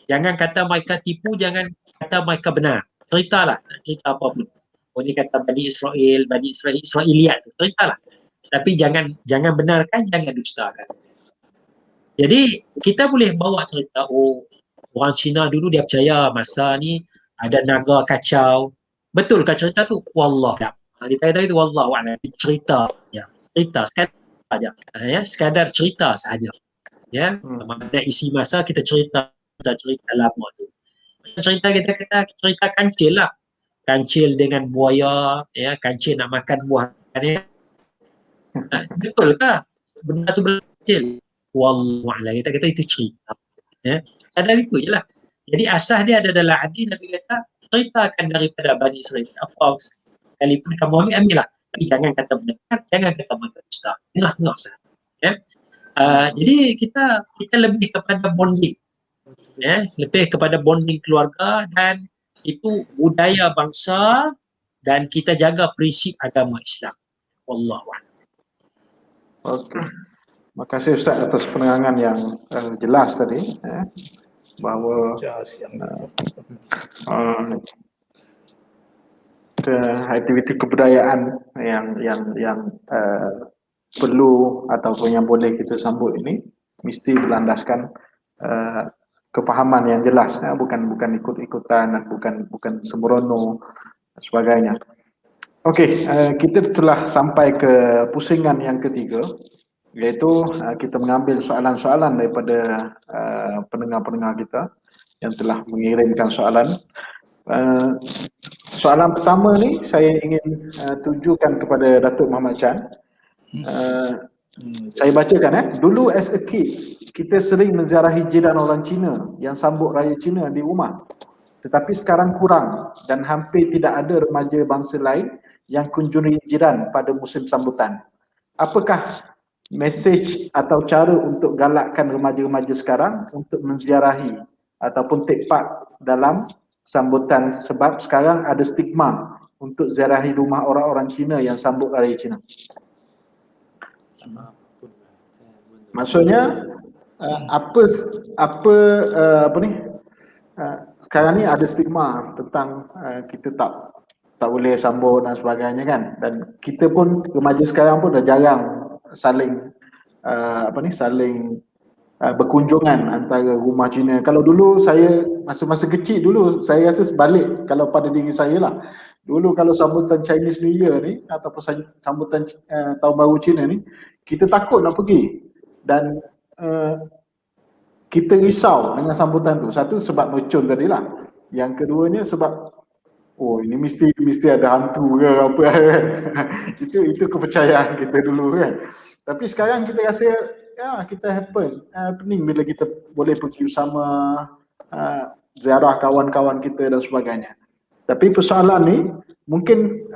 Jangan kata mereka tipu, jangan kata mereka benar. Ceritalah, cerita apa pun. Ini kata Bani Israel, Israeliat tu. Ceritalah. Tapi jangan benarkan, jangan dustakan. Jadi kita boleh bawa cerita, orang Cina dulu dia percaya masa ni ada naga kacau. Betulkah cerita tu? Wallah. Kita kata itu wallah wa'ala. Cerita. Ya. Cerita sekadar saja. Ya, sekadar cerita sahaja. Ya, mana isi masa kita cerita lama tu. Cerita kita kata cerita kancil lah. Kancil dengan buaya, ya, kancil nak makan buah ni. Betul ke? Benda tu berkancil. Wallah, kita kata itu cerita. Ya, ada itu je lah. Jadi asas dia ada dalam hadis Nabi kata ceritakan daripada Bani Israel apa sekalipun kamu ambil lah. Tapi jangan kata benar, jangan kata dusta. Tengah-tengah sahaja. Ya. Jadi kita lebih kepada bonding. Ya, lebih kepada bonding keluarga dan itu budaya bangsa dan kita jaga prinsip agama Islam. Wallahualam. Okey. Terima kasih Ustaz atas penerangan yang jelas tadi, bahawa aktiviti kebudayaan yang perlu ataupun yang boleh kita sambut ini mesti berlandaskan kefahaman yang jelas, bukan ikut-ikutan dan bukan sembrono dan sebagainya. Okey, kita telah sampai ke pusingan yang ketiga, iaitu kita mengambil soalan-soalan daripada pendengar-pendengar kita yang telah mengirimkan soalan. Soalan pertama ni saya ingin tujukan kepada Datuk Muhammad Chan. Saya bacakan. Dulu as a kid, kita sering menziarahi jiran orang Cina yang sambut raya Cina di rumah. Tetapi sekarang kurang dan hampir tidak ada remaja bangsa lain yang kunjungi jiran pada musim sambutan. Apakah mesej atau cara untuk galakkan remaja-remaja sekarang untuk menziarahi ataupun take part dalam sambutan, sebab sekarang ada stigma untuk ziarahi rumah orang-orang Cina yang sambut raya Cina? Maksudnya sekarang ni ada stigma tentang kita tak boleh sambut dan sebagainya kan, dan kita pun remaja sekarang pun dah jarang saling berkunjungan antara rumah Cina. Kalau dulu saya masa kecil dulu, saya rasa sebalik kalau pada diri saya lah, Dulu kalau sambutan Chinese New Year ni ataupun sambutan Tahun Baru Cina ni, kita takut nak pergi. Dan kita risau dengan sambutan tu. Satu sebab mercun tadi lah. Yang keduanya sebab ini mesti ada hantu ke apa kan. Itu kepercayaan kita dulu kan. Tapi sekarang kita rasa kita happening bila kita boleh pergi bersama ziarah kawan-kawan kita dan sebagainya. Tapi persoalan ni mungkin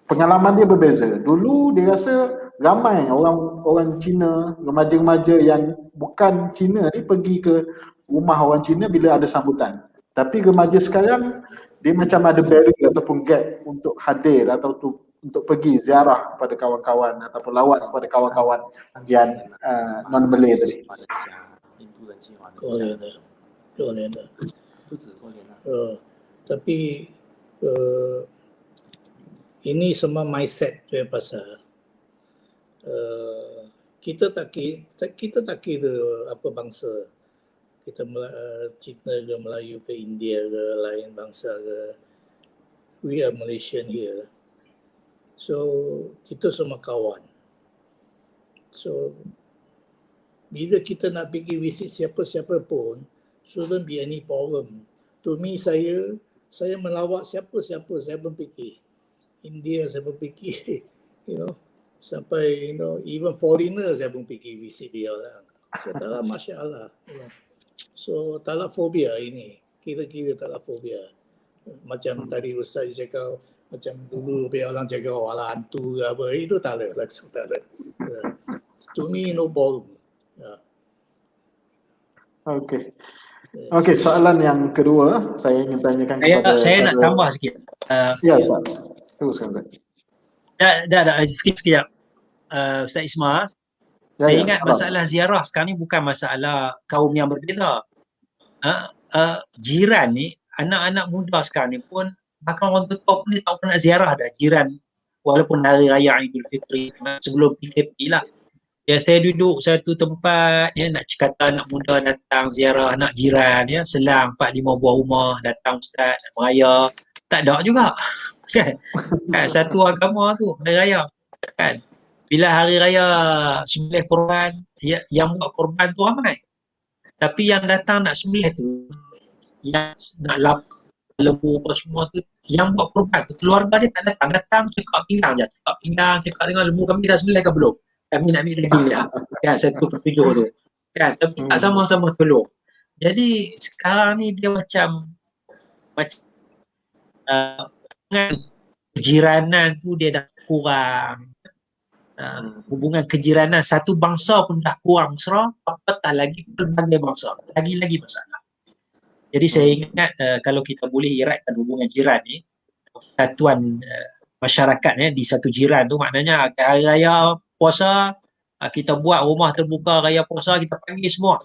pengalaman dia berbeza. Dulu dia rasa ramai orang Cina, remaja-remaja yang bukan Cina ni pergi ke rumah orang Cina bila ada sambutan. Tapi remaja sekarang dia macam ada barrier ataupun gap untuk hadir atau untuk pergi ziarah kepada kawan-kawan ataupun lawat kepada kawan-kawan yang non-Malay tadi. 印度人计划的可怜的，可怜的。不止过年了， Tapi ini semua mindset tu yang pasal kita tak kira apa bangsa, kita Cina ke Melayu ke India ke lain bangsa ke, we are Malaysian here, so kita semua kawan. So bila kita nak pergi visit siapa-siapa pun, shouldn't be any problem. To me, saya melawat siapa-siapa saya pun fikir. India saya pun fikir, sampai even foreigner saya pun fikir visit dia orang. So tak lah, Masya Allah. So tak lah fobia ini, kira-kira tak lah fobia. Macam tadi Ustaz cakap, macam dulu orang cakap wala hantu ke apa, itu tak ada, langsung tak ada. To me, no problem. Okey, soalan yang kedua saya ingin tanyakan kepada saya nak tambah sikit. Ya, Ustaz. Teruskan, Ustaz. Dah sikit. Ustaz Isma, saya ingat masalah ziarah sekarang ni bukan masalah kaum yang berbeza. Jiran ni, anak-anak muda sekarang ni pun, bahkan orang tua pun ni tak pernah ziarah dah jiran, walaupun hari raya Idul Fitri sebelum PKP lah. Saya duduk satu tempat, nak kata anak muda datang ziarah anak jiran, selang 4-5 buah rumah, datang ustaz, nak meraya, tak ada juga. Kan? Satu agama tu, hari raya. Kan? Bila hari raya sembelih korban, yang buat korban tu ramai. Tapi yang datang nak sembelih tu, yang nak lap lembu apa semua tu, yang buat korban tu, keluarga dia tak datang cakap pinggang je. Cakap tengok lembu kami dah sembelih ke belum? Kami nak ambil daging dah. Kan, 1/7 tu. Kan, tapi tak sama-sama tolong. Jadi sekarang ni dia macam kejiranan tu dia dah kurang. Hubungan kejiranan satu bangsa pun dah kurang mesra, apatah lagi pelbagai bangsa. Lagi-lagi masalah. Jadi saya ingat kalau kita boleh eratkan hubungan jiran ni, persatuan masyarakat di satu jiran tu, maknanya hari raya puasa kita buat rumah terbuka raya puasa, kita panggil semua,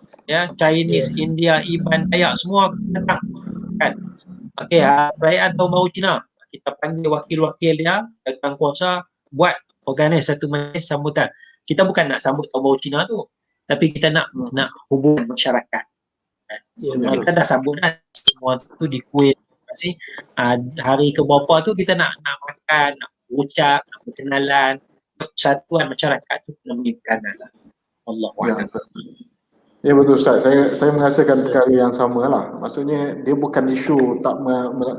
Chinese, India, Iban, Dayak semua datang, kan. Okey, perayaan Tahun Baru Cina, kita panggil wakil-wakil dia datang puasa, buat organize satu majlis sambutan. Kita bukan nak sambut Tahun Baru Cina tu, tapi kita nak hubungan masyarakat. Kita dah sambut dah semua tu di kuih. Hari ke berapa tu kita nak makan, nak ucap, nak berkenalan. Persatuan masyarakat tu kena berkenalan. Allahuakbar. Ya betul Ustaz. Saya merasakan perkara yang sama lah. Maksudnya dia bukan isu tak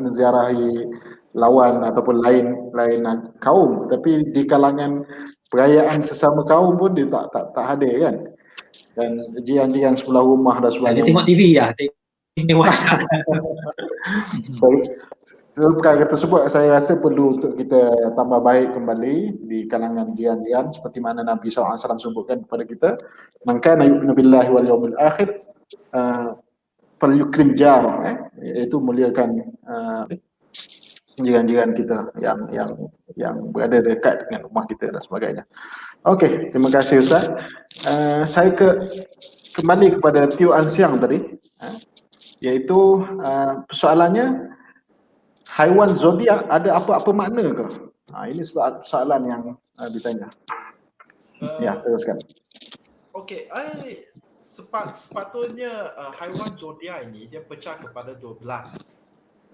menziarahi lawan ataupun lain kaum, tapi di kalangan perayaan sesama kaum pun dia tak hadir kan. Dan jiran-jiran sebelah rumah dan sebagainya. Dia tengok TV lah, tengok WhatsApp. Perkara tersebut saya rasa perlu untuk kita tambah baik kembali di kalangan jiran-jiran seperti mana Nabi SAW sebutkan kepada kita, man kana yu'minu billahi wal yawmil akhir falyukrim jar, iaitu muliakan jiran-jiran kita yang berada dekat dengan rumah kita dan sebagainya. Okey, terima kasih Ustaz. Saya kembali kepada Tio Ansiang tadi, iaitu persoalannya, haiwan zodiak ada apa-apa makna ke? Ini soalan yang ditanya. Ya, teruskan. Okey, sepatutnya haiwan zodiak ini dia pecah kepada 12.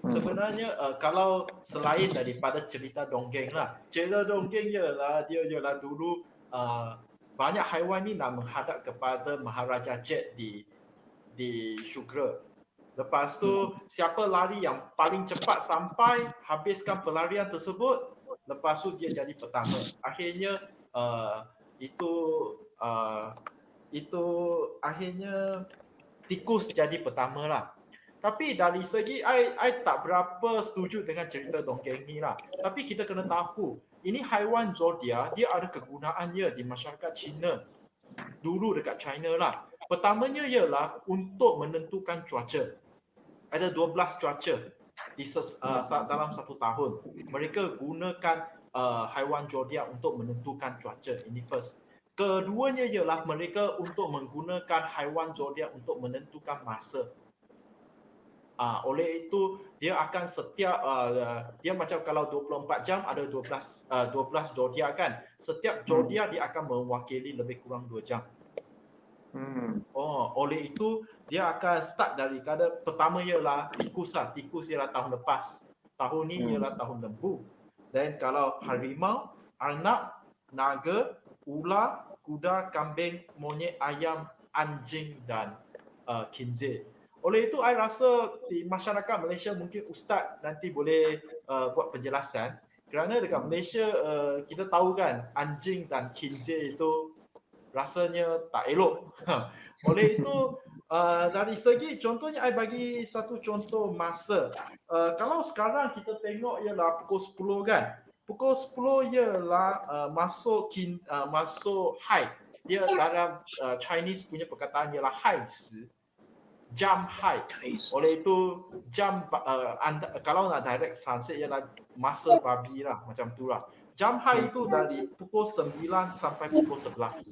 sebenarnya kalau selain daripada cerita dongeng lah, cerita dongeng ialah dulu banyak haiwan ni nak menghadap kepada Maharaja Jet di Shukra. Lepas tu siapa lari yang paling cepat sampai habiskan pelarian tersebut, lepas tu dia jadi pertama. Akhirnya itu akhirnya tikus jadi pertama lah. Tapi dari segi I tak berapa setuju dengan cerita dongeng ni lah. Tapi kita kena tahu, ini haiwan zodiak, dia ada kegunaannya di masyarakat Cina. Dulu dekat China lah. Pertamanya ialah untuk menentukan cuaca. Ada 12 cuaca dalam satu tahun. Mereka gunakan haiwan zodiak untuk menentukan cuaca. Ini first. Keduanya ialah mereka untuk menggunakan haiwan zodiak untuk menentukan masa. Oleh itu dia akan setiap dia macam kalau 24 jam ada 12 zodiak kan. Setiap zodiak dia akan mewakili lebih kurang 2 jam. Oleh itu dia akan start dari pertama ialah tikus lah. Tikus ialah tahun lepas. Tahun ni ialah tahun lembu. Dan kalau harimau, arnab, naga, ular, kuda, kambing, monyet, ayam, anjing dan khinzir. Oleh itu, saya rasa di masyarakat Malaysia mungkin Ustaz nanti boleh buat penjelasan. Kerana dekat Malaysia kita tahu kan anjing dan khinzir itu rasanya tak elok. Oleh itu dari segi contohnya saya bagi satu contoh masa. Kalau sekarang kita tengok ialah pukul 10 kan. Pukul 10 ialah masuk hai. Dia dalam Chinese punya perkataan ialah hai si. Jam hai. Oleh itu jam kalau nak direct translate ialah masa babi lah, macam tu lah. Jam hai itu dari pukul 9 sampai pukul 11.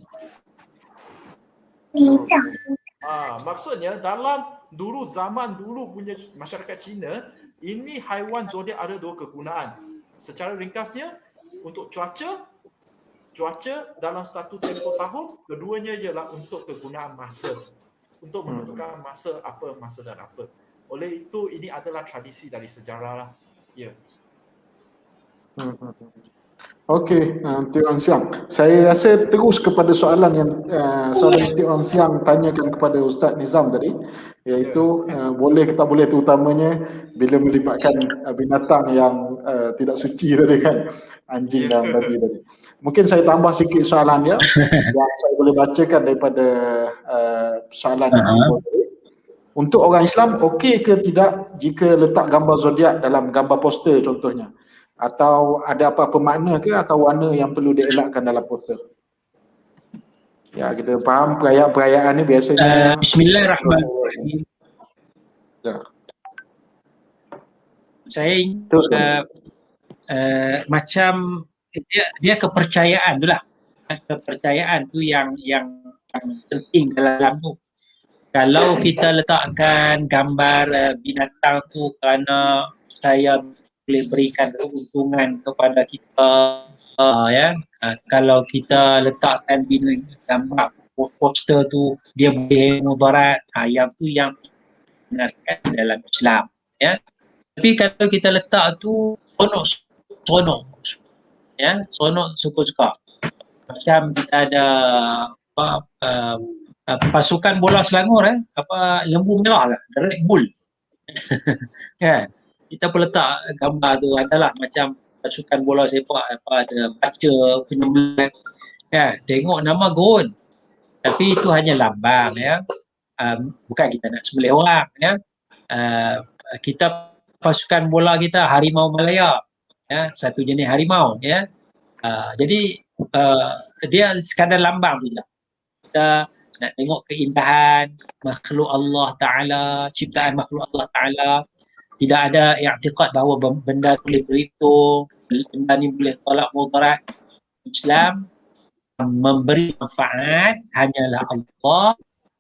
Maksudnya dalam zaman dulu punya masyarakat Cina, ini haiwan zodiak ada 2 kegunaan. Secara ringkasnya untuk cuaca dalam satu tempoh tahun, keduanya ialah untuk kegunaan masa. Untuk menentukan masa dan apa. Oleh itu ini adalah tradisi dari sejarah lah. Ya. Okey, Teo Ong Siang. Saya rasa terus kepada soalan yang soalan Teo Ong Siang tanyakan kepada Ustaz Nizam tadi, iaitu boleh ke tak boleh, terutamanya bila melibatkan binatang yang tidak suci tadi kan, anjing dan babi tadi. Mungkin saya tambah sikit soalan dia yang saya boleh bacakan daripada soalan yang tadi. Untuk orang Islam, okey ke tidak jika letak gambar zodiak dalam gambar poster contohnya? Atau ada apa-apa makna ke atau warna yang perlu dielakkan dalam poster? Ya, kita faham perayaan ni biasanya Bismillahirrahmanirrahim. Ya. Saya macam dia kepercayaan tu lah. Kepercayaan tu yang penting dalam tu. Kalau kita letakkan gambar binatang tu kerana saya boleh berikan keuntungan kepada kita, kalau kita letakkan gambar poster tu dia boleh mudarat, yang tu yang benarkan dalam Islam, ya. Tapi kalau kita letak tu seronok suka-suka, macam kita ada pasukan bola Selangor lembu merah lah, The Red Bull. Kan? Kita pun letak gambar tu adalah macam pasukan bola sepak, ada baca penyembelihan, kan? Tengok nama Goon, tapi itu hanya lambang, ya. Bukan kita nak sembelih orang, ya. Kita pasukan bola kita Harimau Malaya, ya, satu jenis harimau, ya. Jadi dia sekadar lambang saja. Kita nak tengok keindahan makhluk Allah Ta'ala, ciptaan makhluk Allah Ta'ala. Tidak ada i'tiqad bahawa benda boleh berhitung, benda ni boleh tolak mudarat. Islam memberi manfaat hanyalah Allah,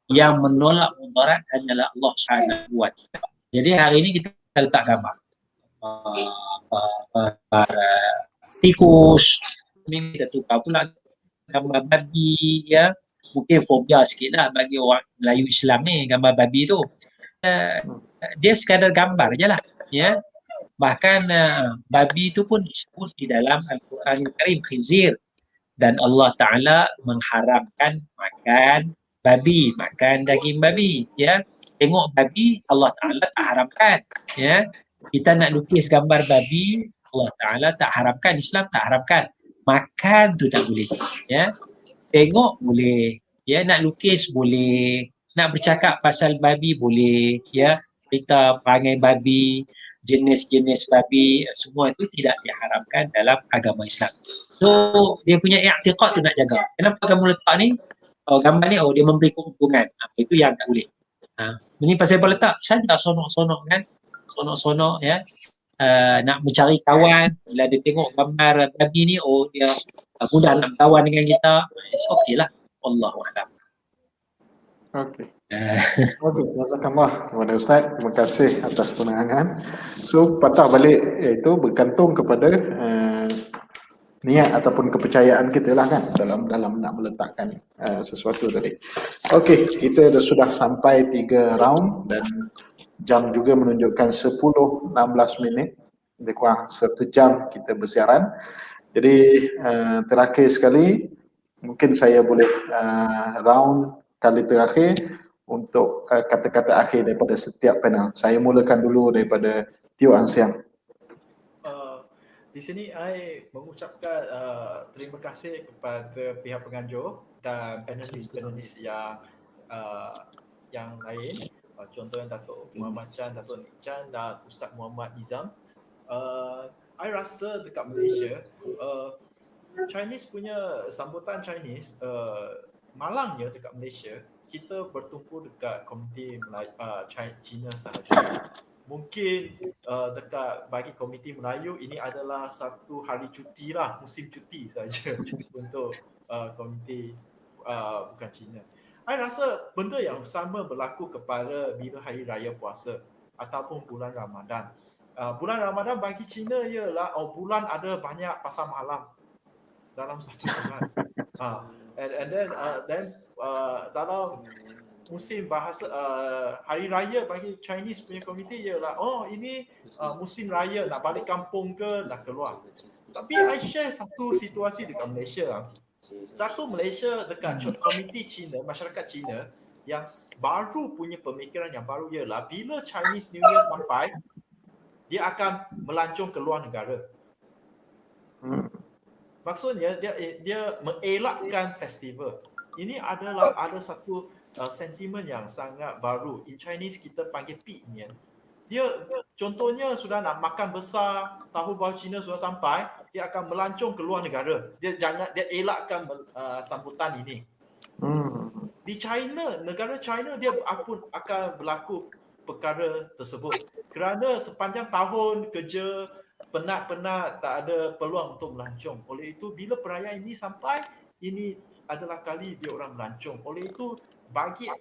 yang menolak mudarat hanyalah Allah Subhanahu wa Ta'ala. Jadi hari ini kita letak gambar tikus, kita tukar pula gambar babi, ya. Mungkin fobia sikit lah bagi orang Melayu Islam ni gambar babi tu. dia sekadar gambar je lah, ya. Bahkan babi itu pun disebut di dalam Al-Quran Karim khizir, dan Allah Ta'ala mengharamkan makan babi, makan daging babi, ya. Tengok babi, Allah Ta'ala tak haramkan, ya. Kita nak lukis gambar babi, Allah Ta'ala tak haramkan, Islam tak haramkan. Makan tu tak boleh, ya. Tengok boleh, ya. Nak lukis boleh, nak bercakap pasal babi boleh, ya. Kita perangai babi, jenis-jenis babi, semua itu tidak diharamkan dalam agama Islam. So dia punya i'tiqad tu nak jaga. Kenapa kamu letak ni? Oh, gambar ni, dia memberi keuntungan. Itu yang tak boleh. Ini pasal apa letak? Saja sonok-sonok kan, sonok-sonok, ya. Nak mencari kawan, bila dia tengok gambar babi ni, dia mudah nak kawan dengan kita. It's okay lah. Wallahualam. Okey. Okey, jazakallah kepada Ustaz. Terima kasih atas penerangan. So, patah balik iaitu bergantung kepada niat ataupun kepercayaan kita lah kan dalam nak meletakkan sesuatu tadi. Okey, kita sudah sampai 3 round dan jam juga menunjukkan 10.16 minit. Lebih kurang 1 jam kita bersiaran. Jadi terakhir sekali mungkin saya boleh round kali terakhir untuk kata-kata akhir daripada setiap panel. Saya mulakan dulu daripada Teo Ann Siang. Di sini saya mengucapkan terima kasih kepada pihak penganjur dan panelis-panelis yang lain. Contohnya Datuk Muhammad Chan, Datuk Nik Chan dan Ustaz Muhammad Nizam. I rasa dekat Malaysia, Chinese punya sambutan Chinese, malangnya dekat Malaysia, kita bertumpu dekat komuniti Cina sahaja. Mungkin dekat bagi komuniti Melayu ini adalah satu hari cuti lah, musim cuti saja untuk komuniti bukan Cina. Saya rasa benda yang sama berlaku kepada bila hari raya puasa ataupun bulan Ramadan. Bulan Ramadan bagi Cina ialah bulan ada banyak pasar malam dalam satu bulan. And then dalam musim bahasa hari raya bagi Chinese punya community ialah ini musim raya, nak balik kampung ke nak keluar. Tapi I share satu situasi dekat Malaysia lah. Satu Malaysia dekat community Cina, masyarakat Cina yang baru punya pemikiran yang baru ialah bila Chinese New Year sampai, dia akan melancong ke luar negara. Maksudnya dia mengelakkan festival. Ini adalah ada satu sentimen yang sangat baru. In Chinese kita panggil Pik Nian. Dia contohnya sudah nak makan besar, tahu bahawa Cina sudah sampai, dia akan melancong ke luar negara. Dia elakkan sambutan ini. Di China, negara China dia pun akan berlaku perkara tersebut. Kerana sepanjang tahun kerja penat-penat, tak ada peluang untuk melancong. Oleh itu bila perayaan ini sampai, ini adalah kali dia orang melancong. Oleh itu bagi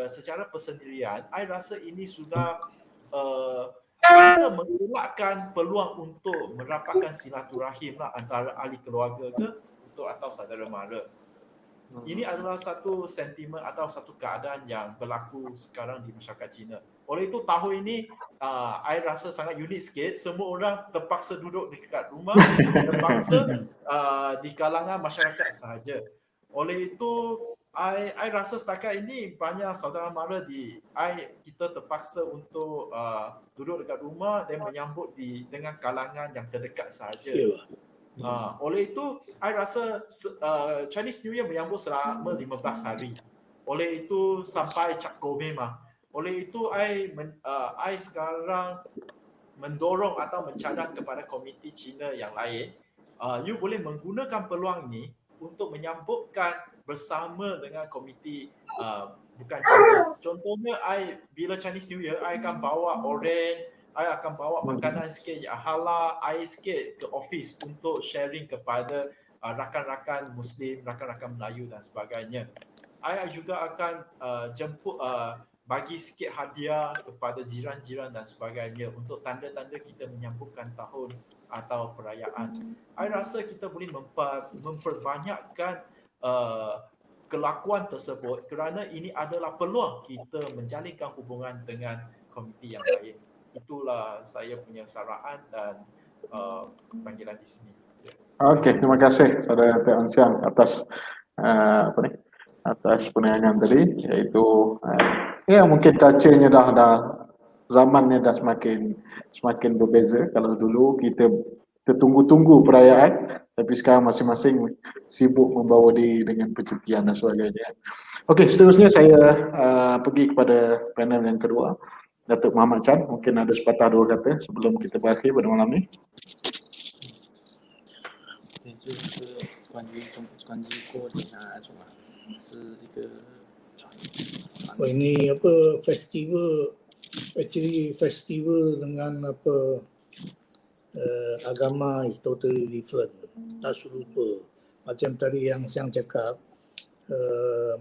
secara persendirian, I rasa ini sudah kita mengelakkan peluang untuk merapatkan silaturahim lah antara ahli keluarga ke atau saudara mara. Ini adalah satu sentimen atau satu keadaan yang berlaku sekarang di masyarakat Cina. Oleh itu tahun ini I rasa sangat unik sikit. Semua orang terpaksa duduk dekat rumah, terpaksa di kalangan masyarakat sahaja. Oleh itu I rasa setakat ini banyak saudara mara kita terpaksa untuk duduk dekat rumah dan menyambut dengan kalangan yang terdekat sahaja. Oleh itu I rasa Chinese New Year menyambut selama 15 hari. Oleh itu sampai Cap Gome mah. Oleh itu I sekarang mendorong atau mencadang kepada komuniti Cina yang lain, you boleh menggunakan peluang ini untuk menyambutkan bersama dengan komuniti bukan Cina. Contohnya bila Chinese New Year, I akan bawa oren, I akan bawa makanan sikit yang halal, I sikit ke office untuk sharing kepada rakan-rakan Muslim, rakan-rakan Melayu dan sebagainya. I juga akan jemput bagi sikit hadiah kepada jiran-jiran dan sebagainya untuk tanda-tanda kita menyambutkan tahun atau perayaan. I rasa kita boleh memperbanyakkan kelakuan tersebut kerana ini adalah peluang kita menjalinkan hubungan dengan komiti yang lain. Itulah saya punya saran dan panggilan di sini. Okey, terima kasih kepada Tuan Siang atas atas penerangan tadi, iaitu ya mungkin cacanya dah zamannya dah semakin berbeza. Kalau dulu kita tertunggu-tunggu perayaan, tapi sekarang masing-masing sibuk membawa diri dengan percutian dan sebagainya. Okey, seterusnya saya pergi kepada panel yang kedua. Datuk Muhammad Chan, mungkin ada sepatah dua kata sebelum kita berakhir pada malam ni. 对，就是关于过年啊那种啊，是一个传 Oh, ini apa festival, actually festival dengan apa agama is totally different. Tak serupa. Macam tadi yang Siang cakap,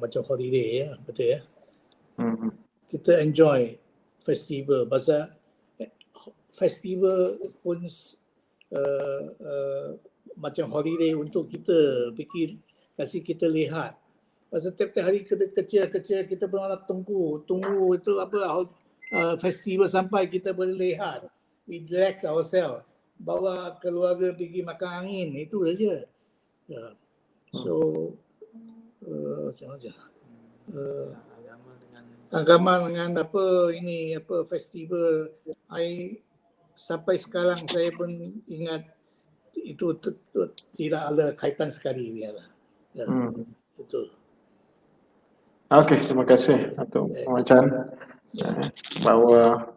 macam holiday ya, betul ya. Kita enjoy festival. Pasal festival pun macam holiday untuk kita fikir, kasih kita lihat. Pasal tiap-tiap hari kecil-kecil kita pernah tunggu itu apa festival sampai kita boleh lihat. We relax ourselves. Bawa keluarga pergi makan angin, itu saja. Yeah. So macam mana? Agama dengan apa ini apa festival, sampai sekarang saya pun ingat itu tidak ada kaitan sekali biarlah. Ya, itu. Okey, terima kasih Datuk Muhammad Chan. Bahawa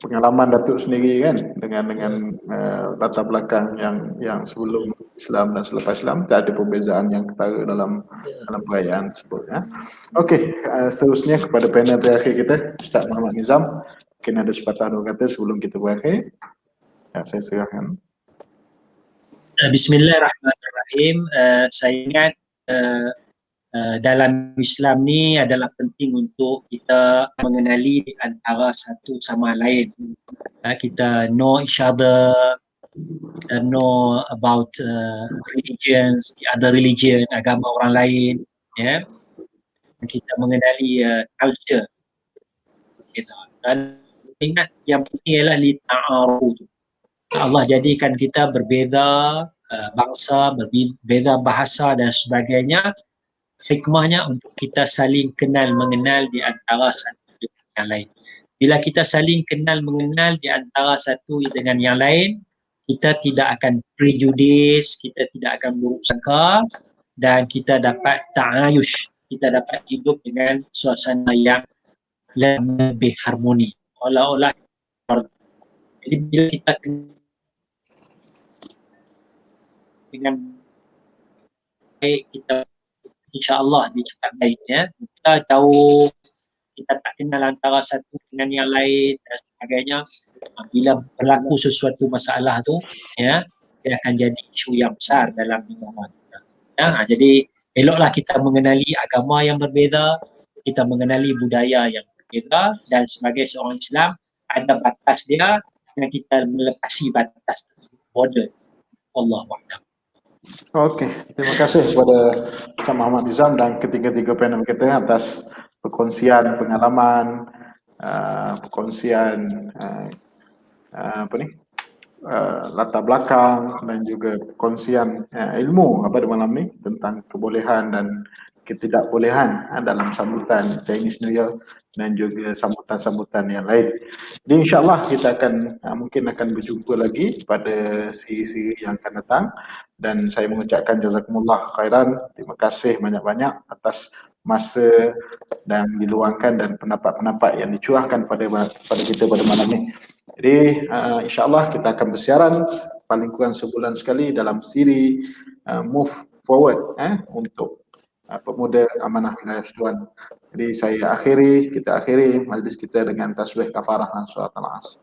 pengalaman Datuk sendiri kan dengan latar belakang yang sebelum Islam dan selepas Islam, tak ada perbezaan yang ketara dalam perayaan tersebut ya. Okey, seterusnya kepada panel terakhir kita, Ustaz Muhammad Nizam. Mungkin ada sepatah dua kata sebelum kita berakhir. Ya, saya serahkan. Bismillahirrahmanirrahim. Saya ingat dalam Islam ni adalah penting untuk kita mengenali antara satu sama lain. Kita know each other, kita know about religions, the other religion, agama orang lain, ya. Kita mengenali culture kita. Dan ingat yang penting ialah lita'arufu. Allah jadikan kita berbeza bangsa, berbeza bahasa dan sebagainya. Hikmahnya untuk kita saling kenal mengenal di antara satu dengan yang lain. Bila kita saling kenal mengenal di antara satu dengan yang lain, kita tidak akan prejudis, kita tidak akan buruk sangka, dan kita dapat ta'ayush, kita dapat hidup dengan suasana yang lebih harmoni. Olah-olah. Jadi bila kita dengan baik, kita insya-Allah dicatat baik ya. Kita tahu kita tak kenal antara satu dengan yang lain dan sebagainya. Bila berlaku sesuatu masalah tu ya, dia akan jadi isu yang besar dalam lingkungan kita. Ya, jadi eloklah kita mengenali agama yang berbeza, kita mengenali budaya yang berbeza, dan sebagai seorang Islam ada batas dia dan kita melepasi batas border. Allahu a'lam. Okey, terima kasih kepada Ustaz Muhammad Nizam dan ketiga-tiga panel kita atas perkongsian pengalaman, perkongsian latar belakang dan juga perkongsian ilmu pada malam ni tentang kebolehan dan ketidakbolehan dalam sambutan Chinese New Year dan juga sambutan-sambutan yang lain. Jadi insya-Allah kita mungkin akan berjumpa lagi pada siri-siri yang akan datang, dan saya mengucapkan jazakumullah khairan. Terima kasih banyak-banyak atas masa dan diluangkan dan pendapat-pendapat yang dicurahkan pada kita pada malam ni. Jadi insya-Allah kita akan bersiaran paling kurang sebulan sekali dalam siri Move Forward untuk pemuda amanah wilayah Persekutuan. Jadi kita akhiri majlis kita dengan tasbih kafarah dan solat al-asr.